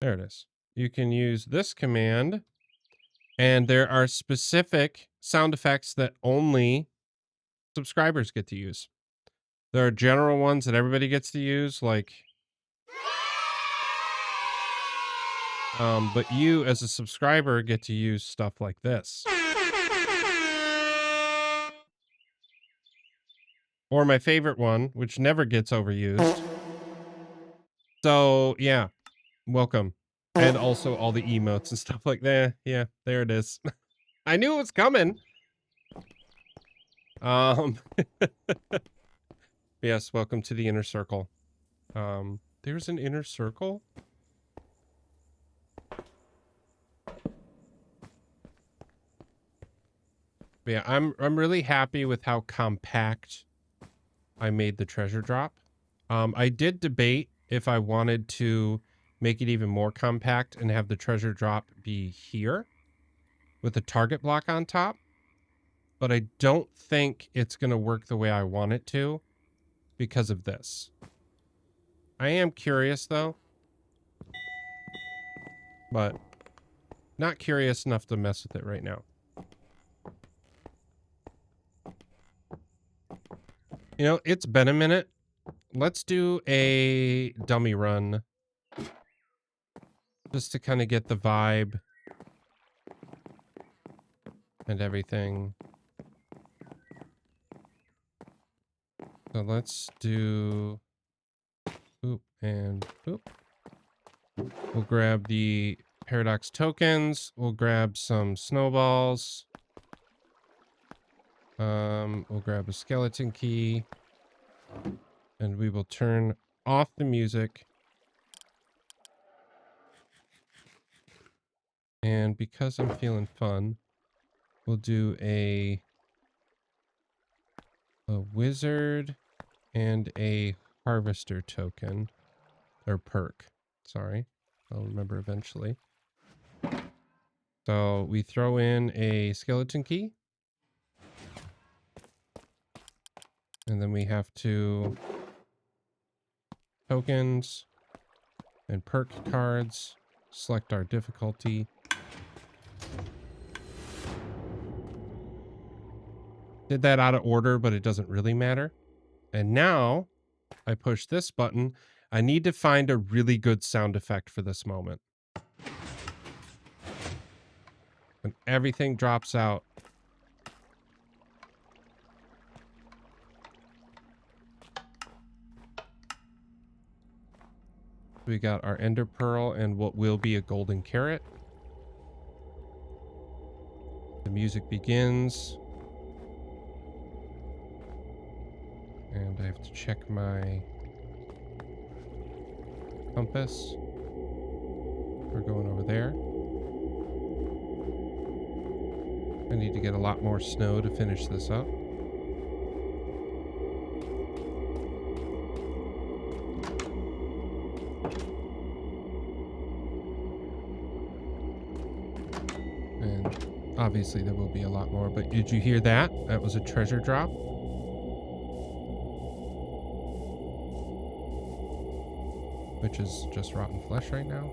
there it is. You can use this command, and there are specific sound effects that only subscribers get to use. There are general ones that everybody gets to use, like, but you as a subscriber get to use stuff like this. Or my favorite one, which never gets overused. So, yeah, welcome. And also all the emotes and stuff like that. Yeah, there it is. I knew it was coming. Yes, welcome to the inner circle. There's an inner circle. But yeah, I'm really happy with how compact I made the treasure drop. I did debate if I wanted to make it even more compact and have the treasure drop be here with a target block on top, but I don't think it's going to work the way I want it to because of this. I am curious though, but not curious enough to mess with it right now. You know, it's been a minute. Let's do a dummy run just to kind of get the vibe and everything. So let's do boop and boop. We'll grab the paradox tokens. We'll grab some snowballs. We'll grab a skeleton key. And we will turn off the music. And because I'm feeling fun, we'll do a wizard and a harvester token. Or perk. Sorry. I'll remember eventually. So we throw in a skeleton key. And then we have to tokens and perk cards. Select our difficulty. Did that out of order, but it doesn't really matter. And now I push this button. I need to find a really good sound effect for this moment. When everything drops out. We got our ender pearl and what will be a golden carrot. The music begins. And I have to check my compass. We're going over there. I need to get a lot more snow to finish this up. And obviously there will be a lot more, but did you hear that? That was a treasure drop. Which is just rotten flesh right now.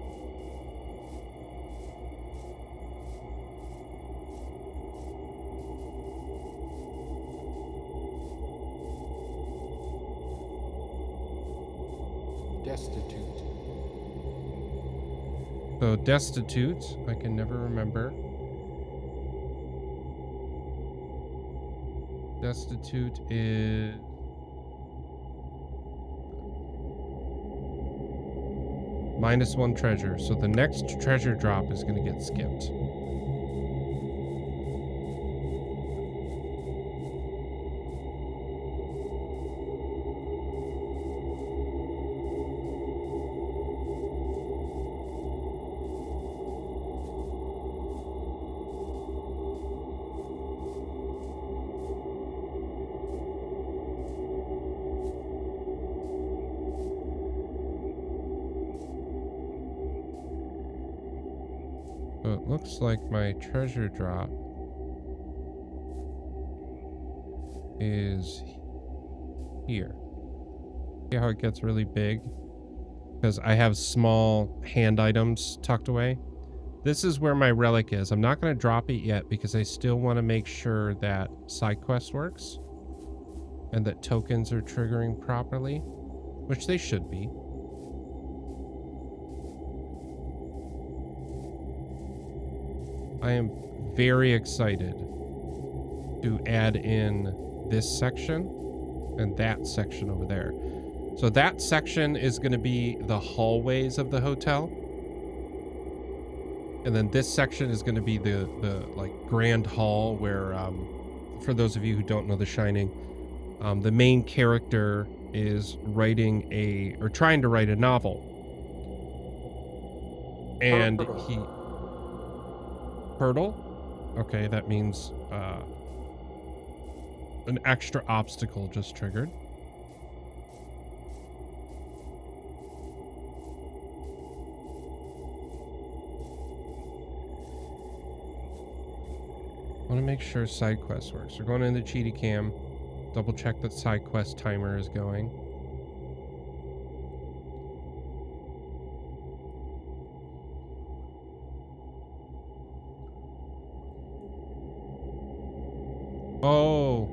Destitute. So destitute, I can never remember. Destitute is -1 treasure. So the next treasure drop is going to get skipped. So it looks like my treasure drop is here. See how it gets really big? Because I have small hand items tucked away. This is where my relic is. I'm not going to drop it yet because I still want to make sure that side quest works. And that tokens are triggering properly. Which they should be. I am very excited to add in this section and that section over there. So that section is going to be the hallways of the hotel. And then this section is going to be the like grand hall where, for those of you who don't know The Shining, the main character is writing or trying to write a novel. And hurdle? Okay, that means an extra obstacle just triggered. I want to make sure side quest works. We're going into Cheetah Cam. Double check that side quest timer is going. Oh.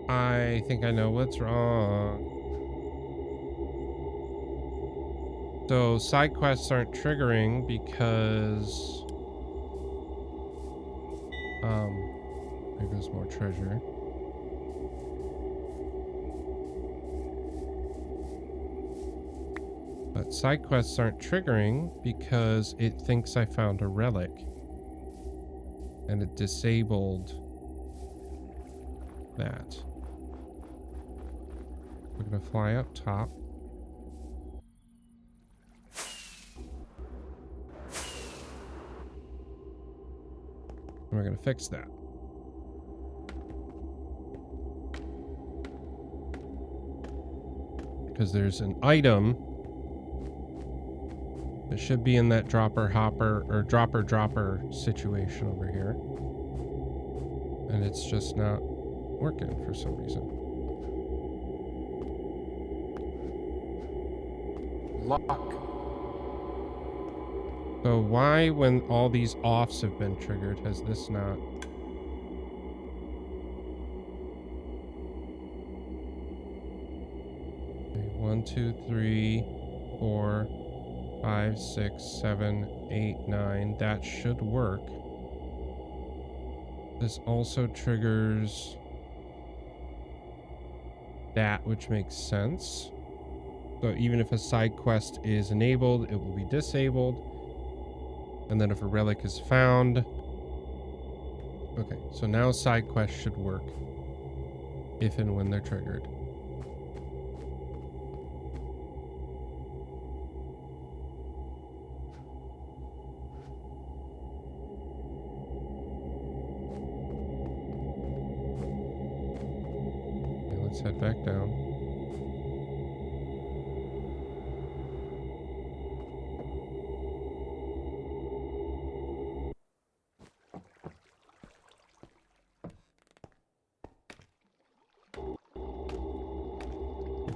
I think I know what's wrong. So side quests aren't triggering because there goes more treasure. But side quests aren't triggering because it thinks I found a relic. And it disabled that. We're gonna fly up top. And we're gonna fix that. Because there's an item that should be in that dropper hopper or dropper situation over here. And it's just not working for some reason. Lock. So why, when all these offs have been triggered, has this not? Okay, 1, 2, 3, 4, 5, 6, 7, 8, 9. That should work. This also triggers that, which makes sense. So even if a side quest is enabled, it will be disabled. And then if a relic is found... Okay, so now side quests should work if and when they're triggered. Okay, let's head back down.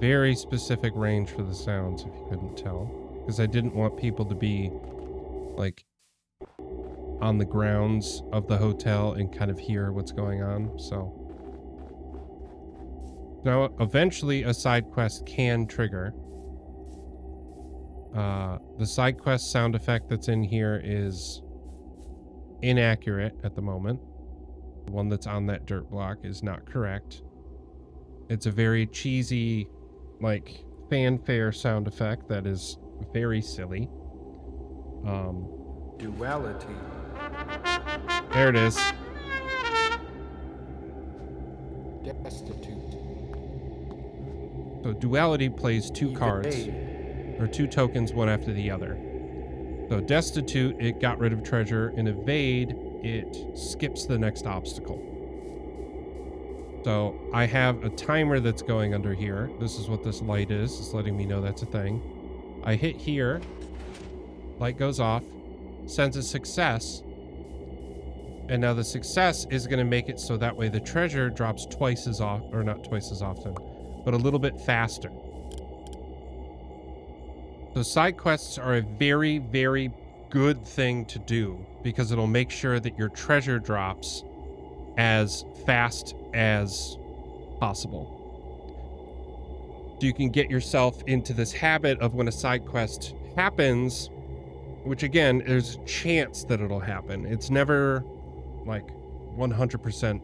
Very specific range for the sounds, if you couldn't tell. Because I didn't want people to be, like, on the grounds of the hotel and kind of hear what's going on, so. Now, eventually a side quest can trigger. The side quest sound effect that's in here is inaccurate at the moment. The one that's on that dirt block is not correct. It's a very cheesy, like, fanfare sound effect that is very silly. Duality. There it is. Destitute. So Duality plays two cards, or two tokens, one after the other. So Destitute, it got rid of treasure, and Evade, it skips the next obstacle. So I have a timer that's going under here. This is what this light is. It's letting me know that's a thing. I hit here. Light goes off. Sends a success. And now the success is going to make it so that way the treasure drops twice as often, or not twice as often, but a little bit faster. So side quests are a very, very good thing to do because it'll make sure that your treasure drops as fast as possible. So you can get yourself into this habit of when a side quest happens, which again, there's a chance that it'll happen. It's never like 100%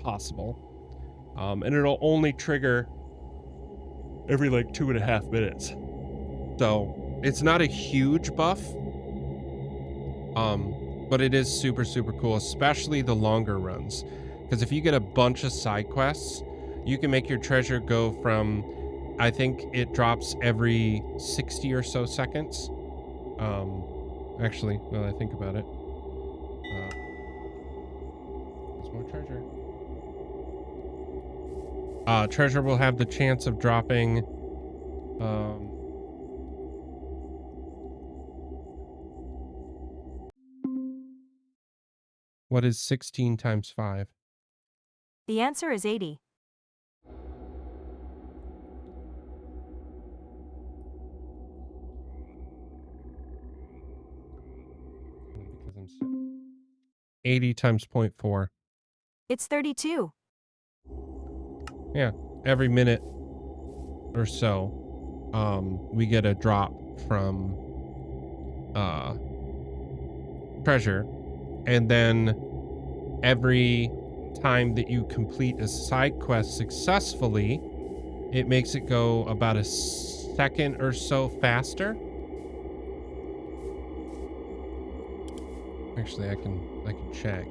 possible. And it'll only trigger every like 2.5 minutes. So it's not a huge buff, But it is super, super cool, especially the longer runs. Because if you get a bunch of side quests, you can make your treasure go from, I think it drops every 60 or so seconds. Actually, now that I think about it, there's more treasure. Treasure will have the chance of dropping, what is 16 times 5? The answer is 80. Because I'm 80 times 0.4. It's 32. Yeah, every minute or so, we get a drop from treasure, and then every time that you complete a side quest successfully, it makes it go about a second or so faster. Actually, I can check.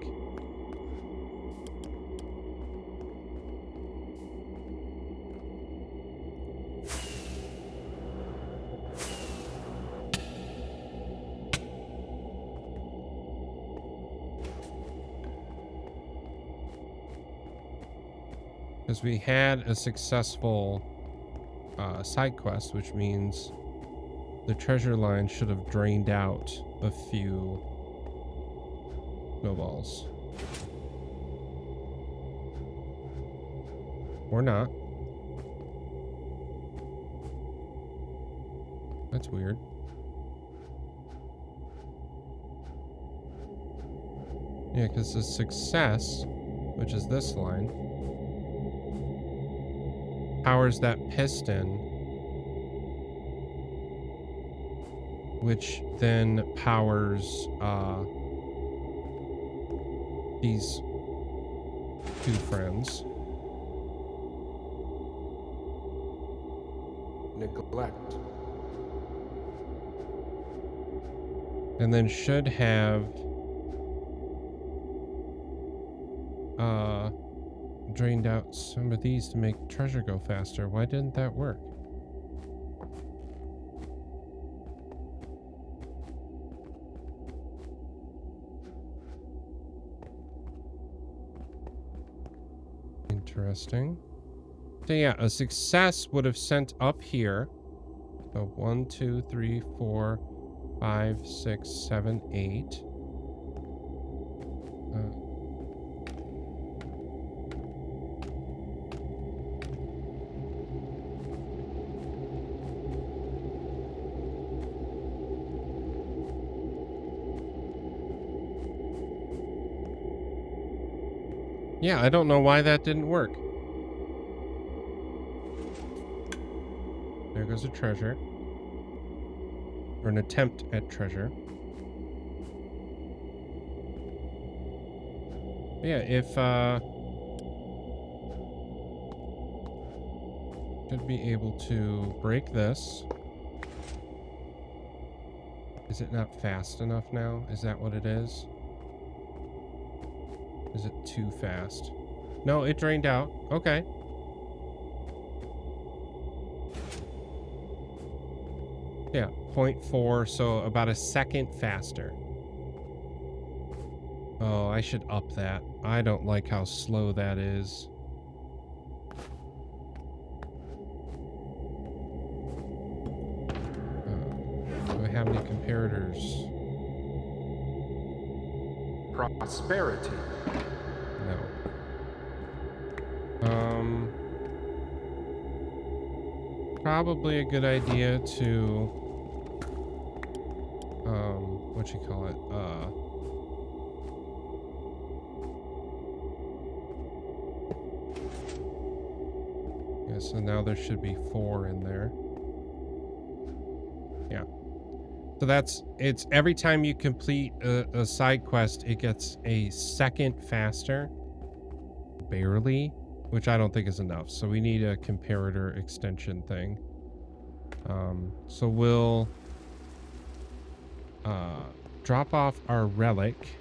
Because we had a successful side quest, which means the treasure line should have drained out a few snowballs. Or not. That's weird. Yeah, because the success, which is this line, powers that piston, which then powers these two friends. Neglect. And then should have drained out some of these to make treasure go faster. Why didn't that work? Interesting. So yeah, a success would have sent up here. So 1, 2, 3, 4, 5, 6, 7, 8. Yeah, I don't know why that didn't work. There goes a treasure. Or an attempt at treasure. Yeah, if, should be able to break this. Is it not fast enough now? Is that what it is? Is it too fast? No, it drained out. Okay. Yeah, 0.4, so about a second faster. Oh, I should up that. I don't like how slow that is. Do I have any comparators? Prosperity. No. Probably a good idea to, what you call it? Yeah, so now there should be 4 in there. Yeah. So it's every time you complete a side quest, it gets a second faster. Barely, which I don't think is enough. So we need a comparator extension thing. So we'll drop off our relic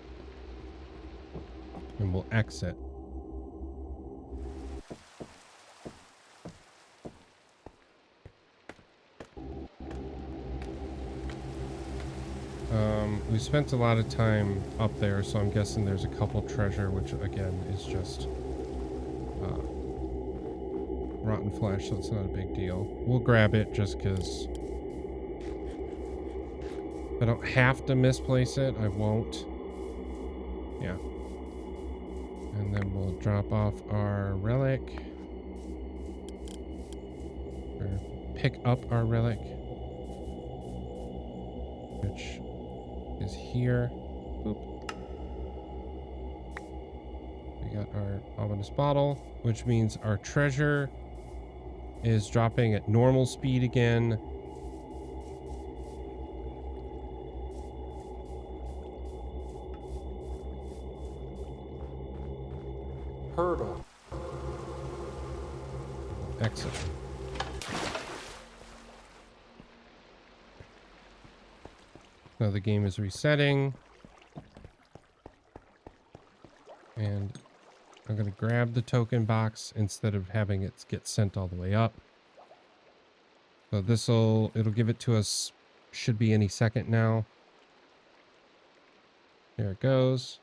and we'll exit. We spent a lot of time up there, so I'm guessing there's a couple treasure, which again is just rotten flesh, so it's not a big deal. We'll grab it just because I don't have to misplace it. I won't. Yeah. And then we'll drop off our relic. Or pick up our relic. Which is here. Boop. We got our ominous bottle, which means our treasure is dropping at normal speed again. Hurdle. Exit. Now the game is resetting. And I'm going to grab the token box instead of having it get sent all the way up. So it'll give it to us, should be any second now. There it goes.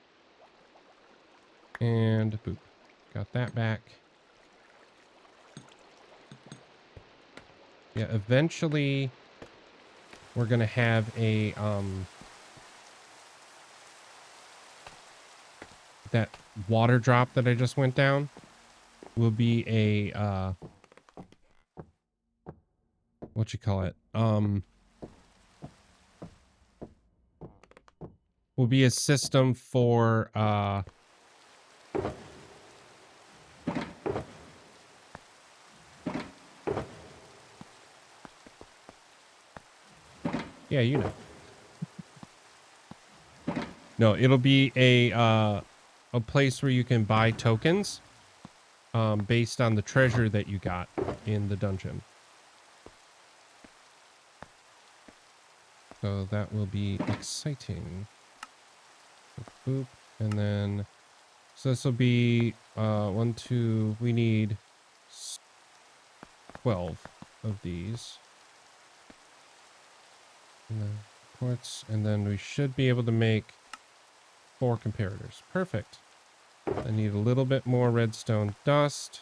And boop. Got that back. Yeah, eventually we're going to have a, that water drop that I just went down will be a, what you call it? Will be a system for, yeah, you know. No, it'll be a place where you can buy tokens based on the treasure that you got in the dungeon. So that will be exciting. Boop. And then, so this will be 1, 2, we need 12 of these. And then quartz, and then we should be able to make 4 comparators. Perfect. I need a little bit more redstone dust.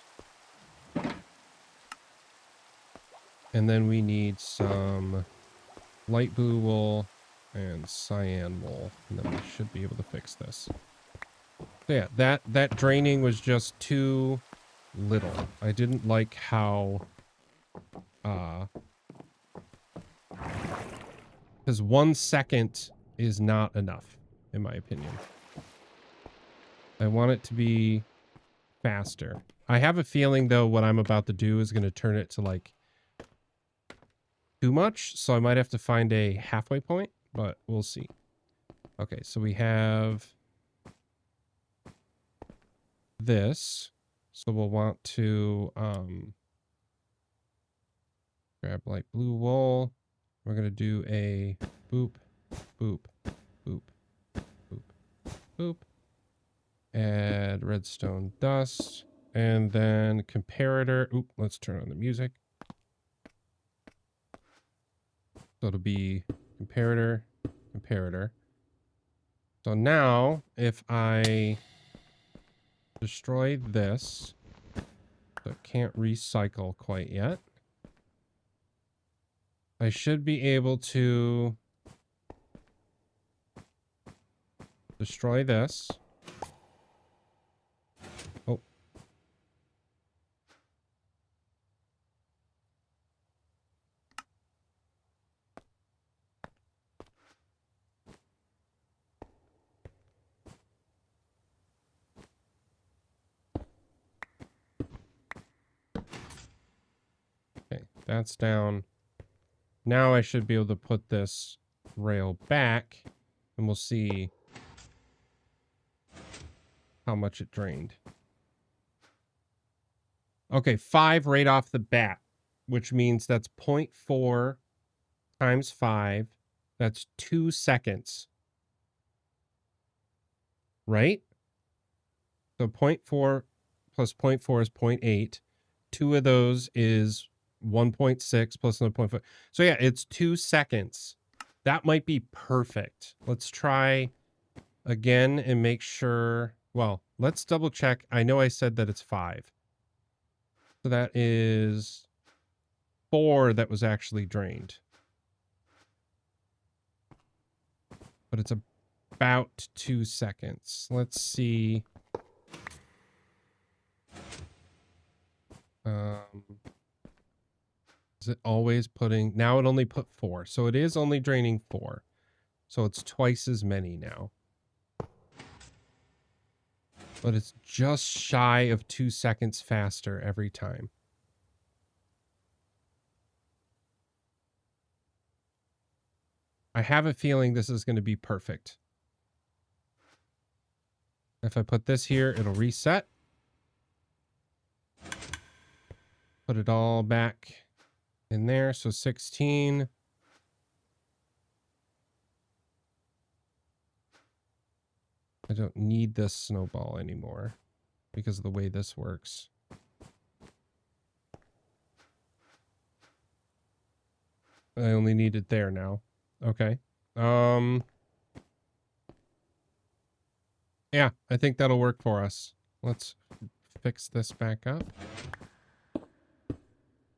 And then we need some light blue wool and cyan wool. And then we should be able to fix this. So yeah, that draining was just too little. I didn't like how because 1 second is not enough, in my opinion. I want it to be faster. I have a feeling, though, what I'm about to do is going to turn it to, like, too much. So I might have to find a halfway point, but we'll see. Okay, so we have this. So we'll want to grab light blue wool. We're going to do a boop, boop, boop, boop, boop. Add redstone dust. And then comparator. Oop, let's turn on the music. So it'll be comparator, comparator. So now, if I destroy this, so it can't recycle quite yet, I should be able to destroy this. Oh. Okay, that's down. Now I should be able to put this rail back, and we'll see how much it drained. Okay, 5 right off the bat, which means that's 0.4 times 5. That's 2 seconds right? So 0.4 plus 0.4 is 0.8. 2 of those is 1.6 plus another 0.5. So yeah, it's 2 seconds. That might be perfect. Let's try again and make sure. Well, let's double check. I know I said that it's 5. So that is 4 that was actually drained. But it's about 2 seconds. Let's see. Is it always putting... Now it only put 4. So it is only draining 4. So it's twice as many now. But it's just shy of 2 seconds faster every time. I have a feeling this is going to be perfect. If I put this here, it'll reset. Put it all back in there. So 16. I don't need this snowball anymore because of the way this works. I only need it there now. Okay. Yeah, I think that'll work for us. Let's fix this back up.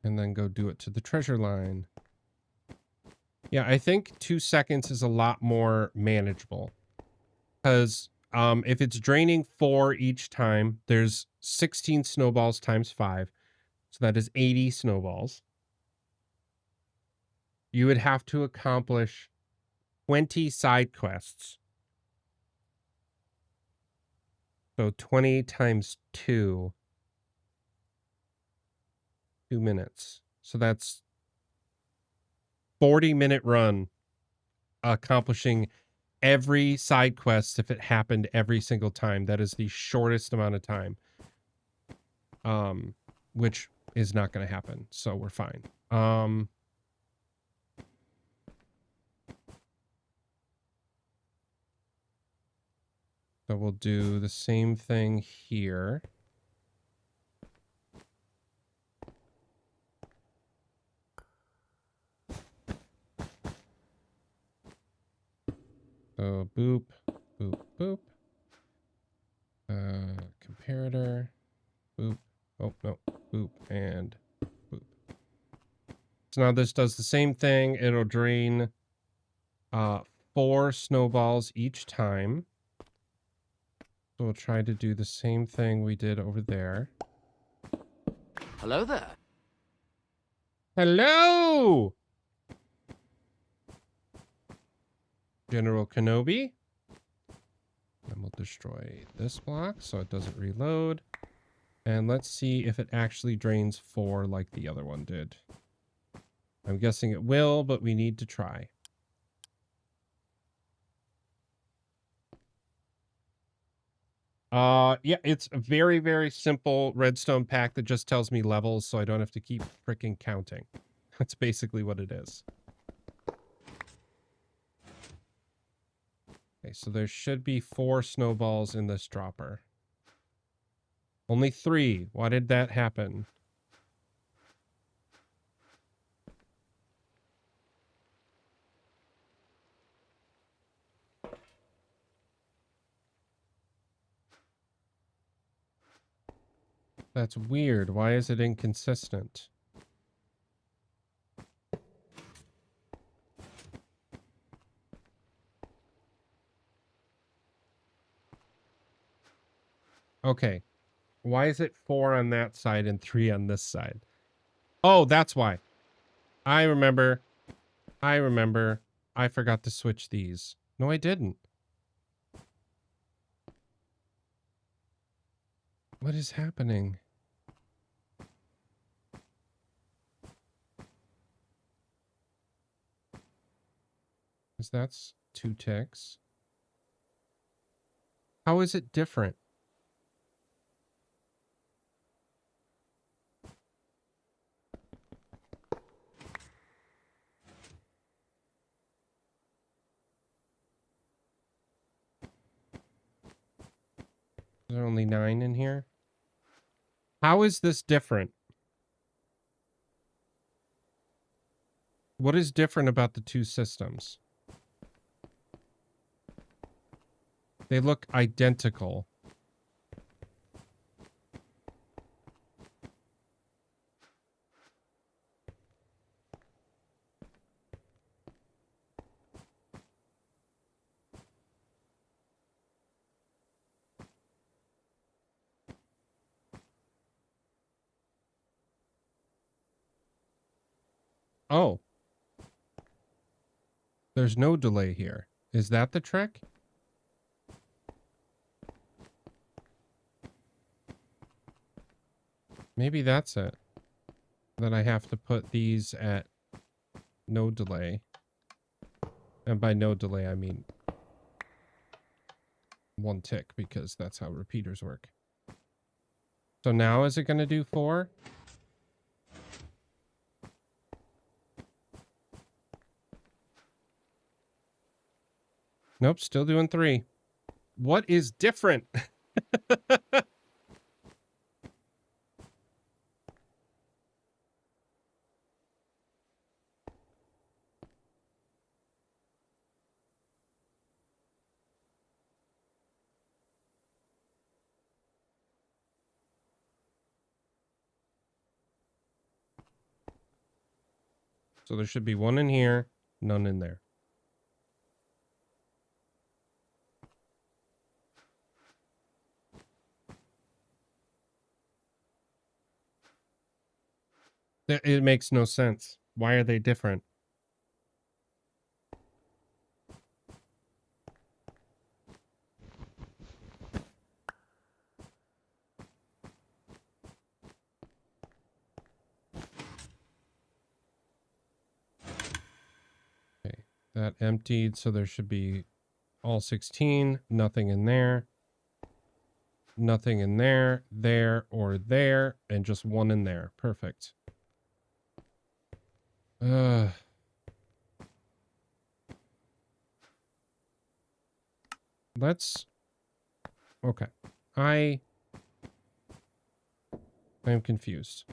And then go do it to the treasure line. Yeah, I think 2 seconds is a lot more manageable. Because if it's draining 4 each time, there's 16 snowballs times 5. So that is 80 snowballs. You would have to accomplish 20 side quests. So 20 times 2. 2 minutes. So that's 40-minute run accomplishing every side quest if it happened every single time. That is the shortest amount of time. Which is not going to happen. So we're fine. So we'll do the same thing here. So boop, boop, boop. Comparator. Boop. Oh, no. Boop and boop. So now this does the same thing. It'll drain 4 snowballs each time. So we'll try to do the same thing we did over there. Hello there. Hello! General Kenobi. And we'll destroy this block so it doesn't reload. And let's see if it actually drains 4 like the other one did. I'm guessing it will, but we need to try. Yeah, it's a very, very simple redstone pack that just tells me levels so I don't have to keep freaking counting. That's basically what it is. Okay, so there should be 4 snowballs in this dropper. Only 3. Why did that happen? That's weird. Why is it inconsistent? Okay. Why is it 4 on that side and 3 on this side? Oh, that's why. I remember. I forgot to switch these. No, I didn't. What is happening? Because that's 2 ticks. How is it different? There's only 9 in here. How is this different? What is different about the two systems? They look identical. Oh. There's no delay here. Is that the trick? Maybe that's it. That I have to put these at no delay. And by no delay, I mean 1 tick, because that's how repeaters work. So now is it going to do 4? Nope, still doing 3. What is different? So there should be 1 in here, none in there. It makes no sense. Why are they different? Okay, that emptied, so there should be all 16, nothing in there. Nothing in there, there, or there, and just 1 in there. Perfect. Let's... Okay. I am confused.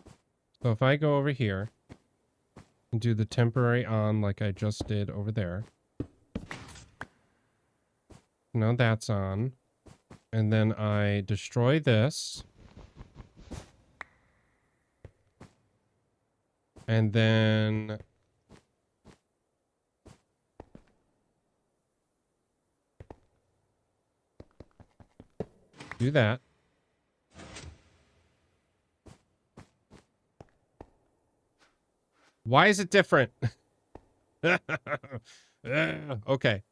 So if I go over here and do the temporary on like I just did over there. Now that's on. And then I destroy this. And then... do that. Why is it different? Okay.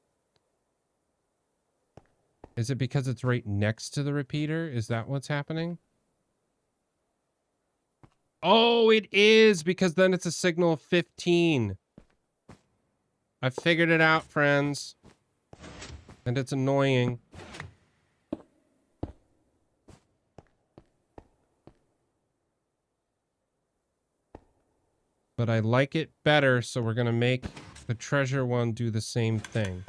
Is it because it's right next to the repeater? Is that what's happening? Oh, it is, because then it's a signal of 15. I figured it out, friends. And it's annoying. But I like it better, so we're going to make the treasure one do the same thing.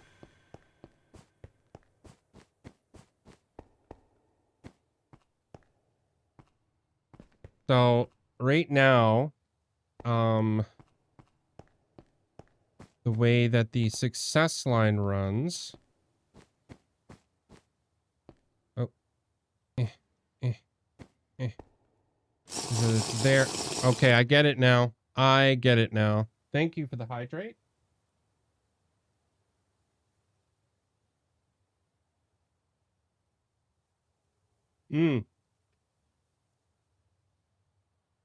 So, right now, the way that the success line runs... Oh. It's there. Okay, I get it now. I get it now. Thank you for the hydrate.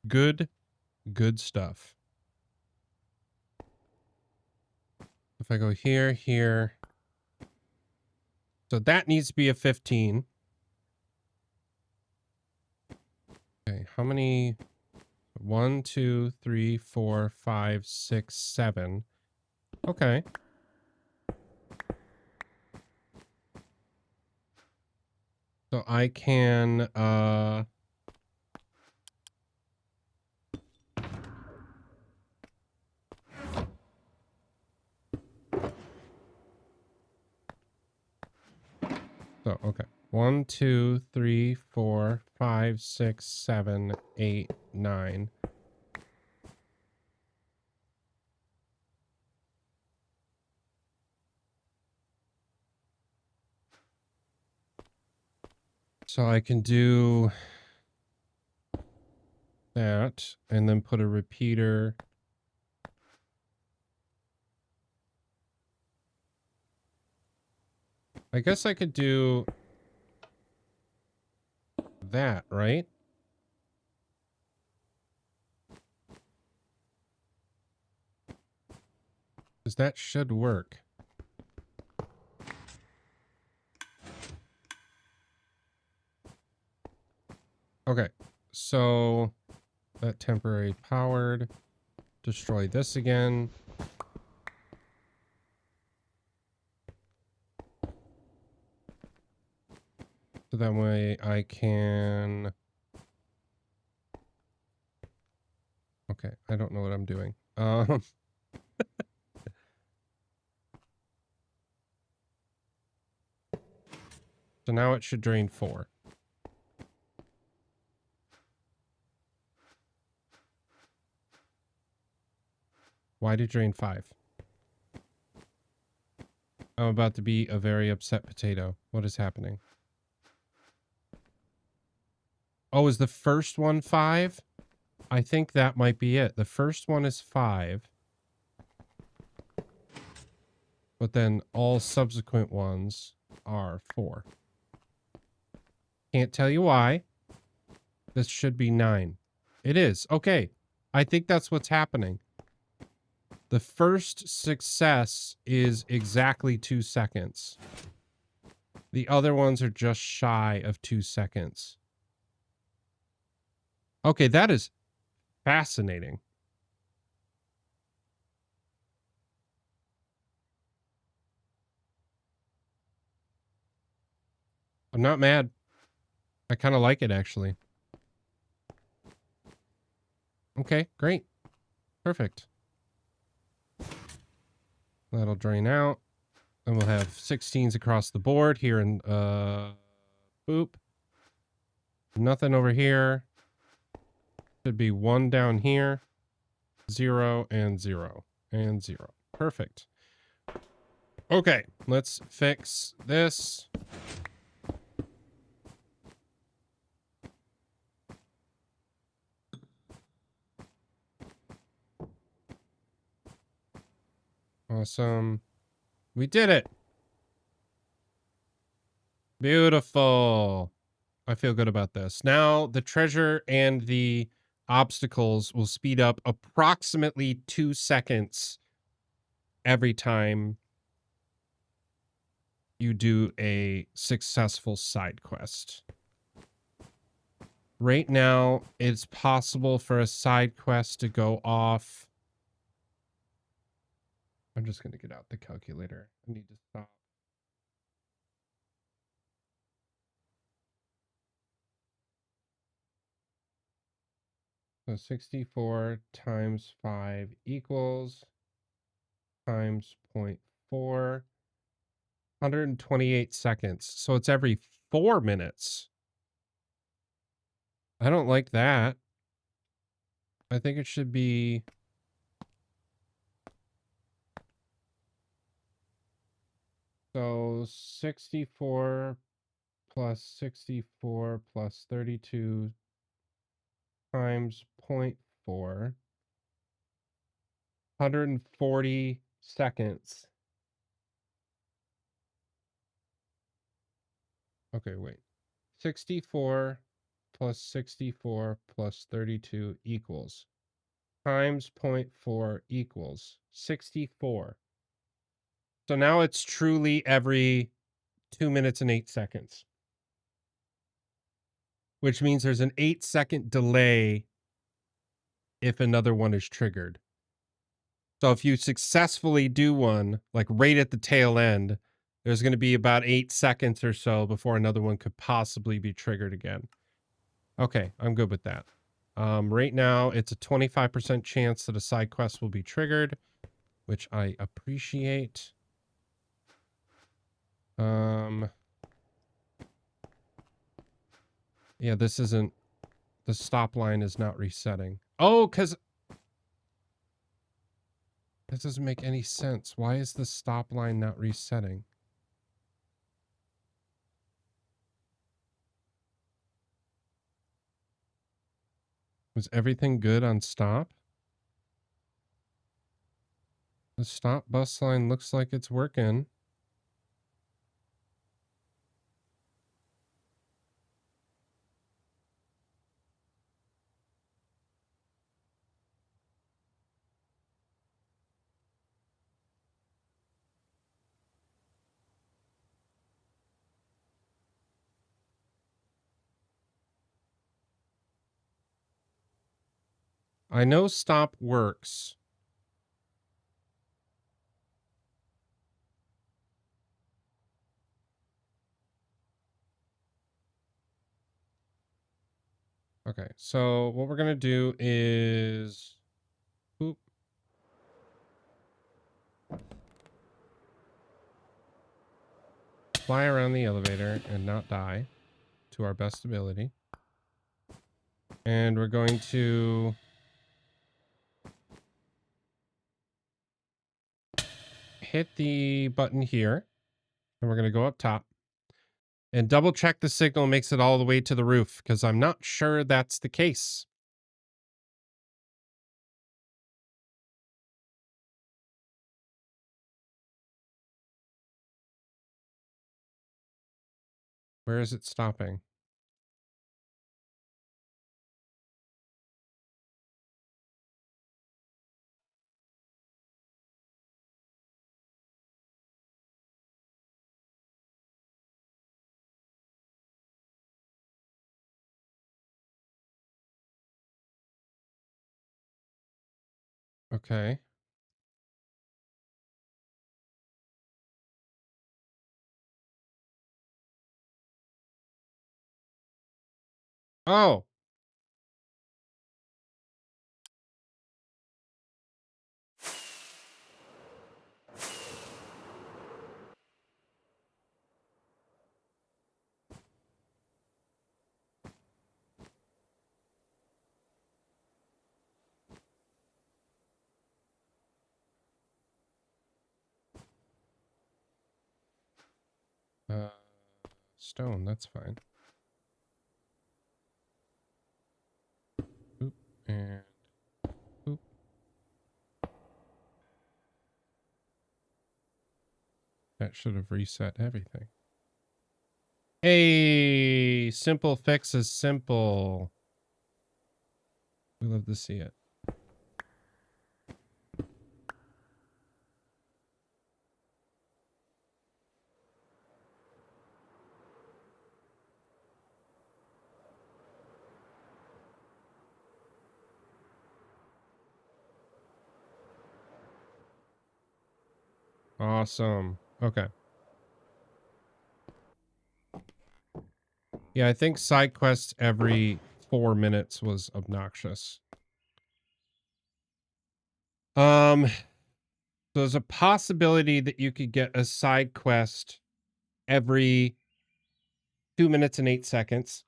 Good stuff. If I go here, here. So that needs to be a 15. Okay, how many? 1, 2, 3, 4, 5, 6, 7. Okay. So I can, so So, okay. 1, 2, 3, 4, 5, 6, 7, 8, 9. So I can do that and then put a repeater. I guess I could do that, right? Because that should work. Okay, so that temporary powered. Destroy this again. So that way I can... Okay, I don't know what I'm doing. So now it should drain 4. Why did it drain 5? I'm about to be a very upset potato. What is happening? Oh, is the first one 5? I think that might be it. The first one is 5. But then all subsequent ones are 4. Can't tell you why. This should be 9. It is. Okay. I think that's what's happening. The first success is exactly 2 seconds. The other ones are just shy of 2 seconds. Okay, that is fascinating. I'm not mad. I kind of like it, actually. Okay, great. Perfect. That'll drain out. And we'll have 16s across the board here in, boop. Nothing over here. Should be 1 down here. 0 and 0 and 0. Perfect. Okay, let's fix this. Awesome. We did it. Beautiful. I feel good about this. Now the treasure and the obstacles will speed up approximately 2 seconds every time you do a successful side quest. Right now, it's possible for a side quest to go off. I'm just going to get out the calculator. I need to stop. So 64 times 5 equals times 0.4. 128 seconds. So it's every 4 minutes. I don't like that. I think it should be... So 64 plus 64 plus 32 times 0.4. 140 seconds. Okay, wait. 64 plus 64 plus 32 equals times 0.4 equals 64. So now it's truly every 2 minutes and 8 seconds. Which means there's an 8-second delay if another one is triggered. So if you successfully do one, like right at the tail end, there's going to be about 8 seconds or so before another one could possibly be triggered again. Okay, I'm good with that. Right now, it's a 25% chance that a side quest will be triggered, which I appreciate. Yeah, this isn't... The stop line is not resetting. Oh, because... That doesn't make any sense. Why is the stop line not resetting? Was everything good on stop? The stop bus line looks like it's working. I know stop works. Okay, so what we're gonna do is... Oop. Fly around the elevator and not die to our best ability. And we're going to... hit the button here. And we're going to go up top. And double check the signal makes it all the way to the roof, because I'm not sure that's the case. Where is it stopping? Okay. Oh. Stone, that's fine. Oop, and oop. That should have reset everything. Hey, simple fix is simple. We love to see it. Awesome. Okay. Yeah, I think side quests every 4 minutes was obnoxious. There's a possibility that you could get a side quest every 2 minutes and 8 seconds.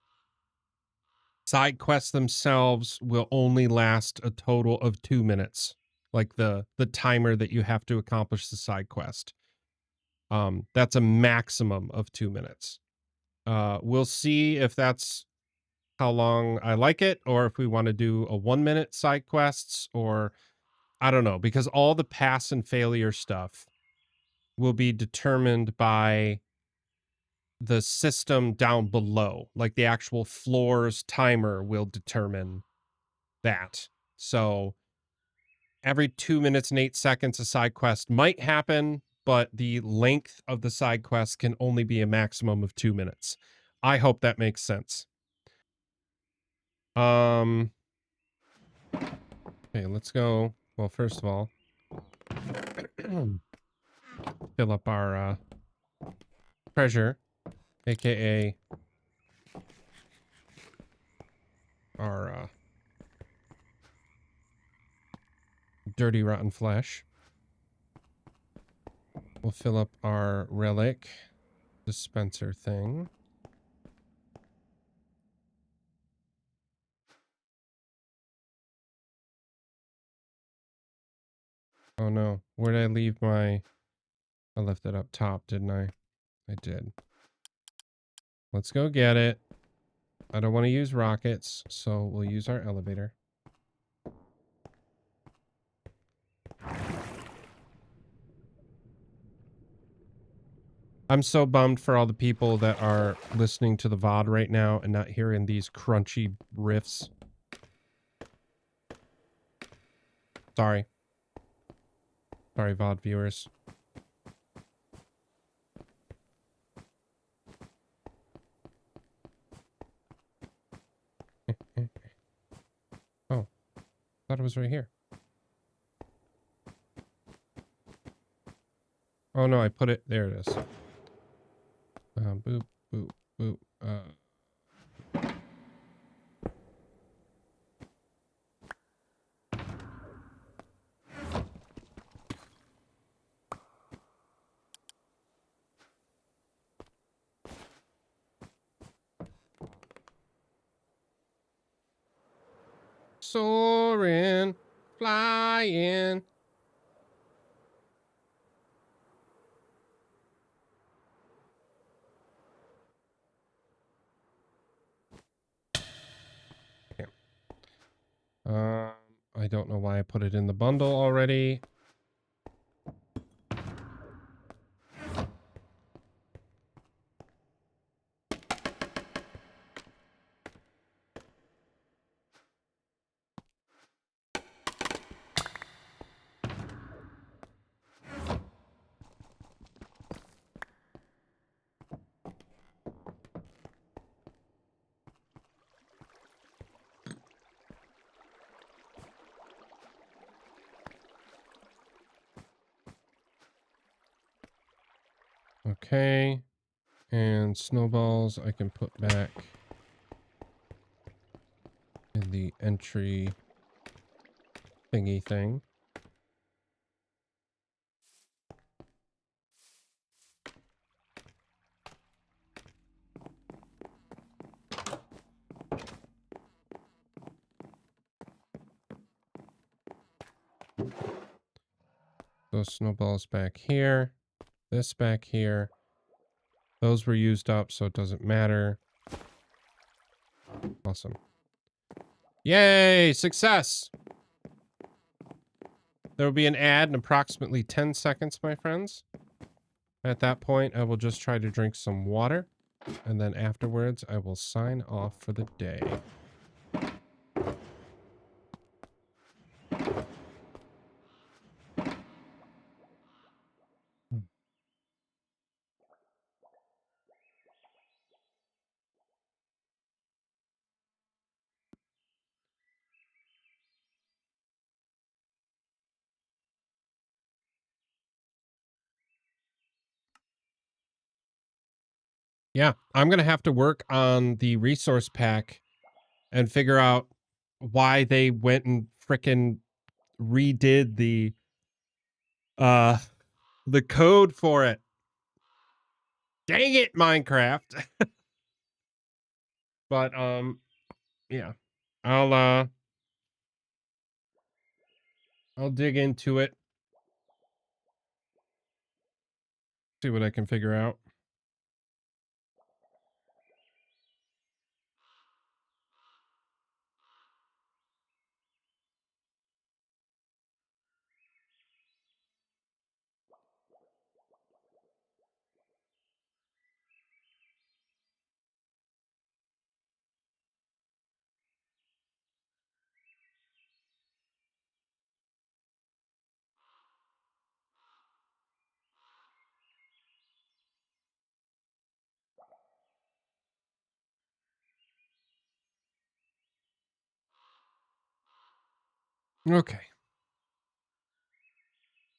Side quests themselves will only last a total of 2 minutes, like the timer that you have to accomplish the side quest. That's a maximum of 2 minutes. We'll see if that's how long I like it, or if we want to do a 1 minute side quests, or I don't know, because all the pass and failure stuff will be determined by the system down below. Like the actual floor's timer will determine that. So every 2 minutes and 8 seconds a side quest might happen, but the length of the side quest can only be a maximum of 2 minutes. I hope that makes sense. Okay, let's go. Well, first of all, fill up our treasure, aka our dirty rotten flesh. We'll fill up our relic dispenser thing. Oh no, where did I leave my... I left it up top, didn't I? I did. Let's go get it. I don't want to use rockets, so we'll use our elevator. I'm so bummed for all the people that are listening to the VOD right now and not hearing these crunchy riffs. Sorry. Sorry, VOD viewers. Oh, thought it was right here. Oh no, I put it, there it is. Boop, boop, boop. Soaring, flying. I don't know why I put it in the bundle already. Okay. And snowballs I can put back in the entry thingy thing. Those snowballs back here. This back here. Those were used up, so it doesn't matter. Awesome. Yay! Success! There will be an ad in approximately 10 seconds, my friends. At that point, I will just try to drink some water. And then afterwards, I will sign off for the day. Yeah, I'm going to have to work on the resource pack and figure out why they went and frickin' redid the code for it. Dang it, Minecraft. But yeah. I'll dig into it. See what I can figure out. Okay.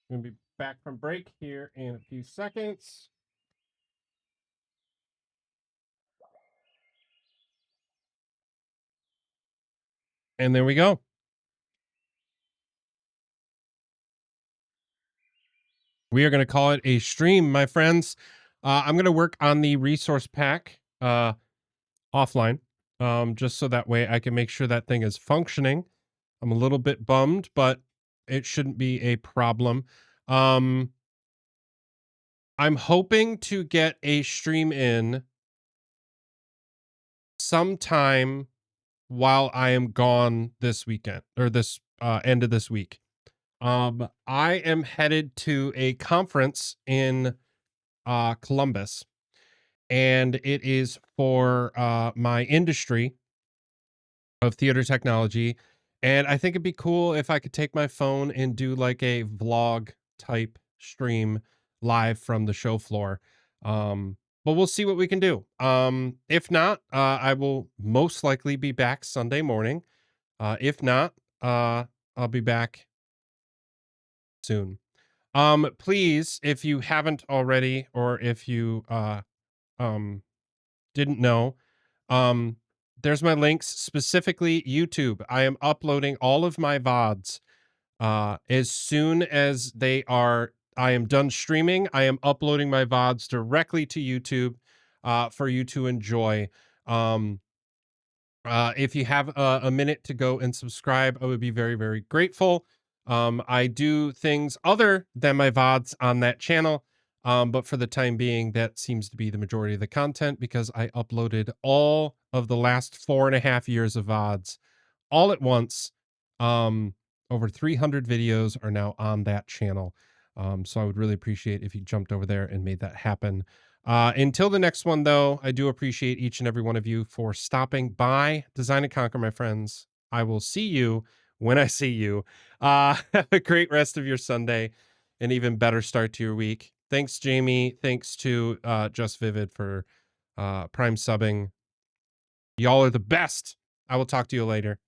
Gonna be back from break here in a few seconds. And there we go. We are going to call it a stream, my friends. I'm going to work on the resource pack offline, just so that way I can make sure that thing is functioning. I'm a little bit bummed, but it shouldn't be a problem. I'm hoping to get a stream in sometime while I am gone this weekend or this end of this week. I am headed to a conference in Columbus, and it is for my industry of theater technology. And I think it'd be cool if I could take my phone and do like a vlog type stream live from the show floor. But we'll see what we can do. If not, I will most likely be back Sunday morning. If not, I'll be back soon. Please, if you haven't already, or if you um didn't know, um there's my links, specifically YouTube. I am uploading all of my VODs as soon as I am done streaming. I am uploading my VODs directly to YouTube for you to enjoy. Um if you have a minute to go and subscribe, I would be very, very grateful. I do things other than my VODs on that channel, but for the time being, that seems to be the majority of the content because I uploaded all of the last 4.5 years of VODs all at once. Over 300 videos are now on that channel. So I would really appreciate if you jumped over there and made that happen. Until the next one, though, I do appreciate each and every one of you for stopping by. Design and Conquer, my friends. I will see you when I see you. Have a great rest of your Sunday, an even better start to your week. Thanks, Jamie. Thanks to Just Vivid for Prime subbing. Y'all are the best. I will talk to you later.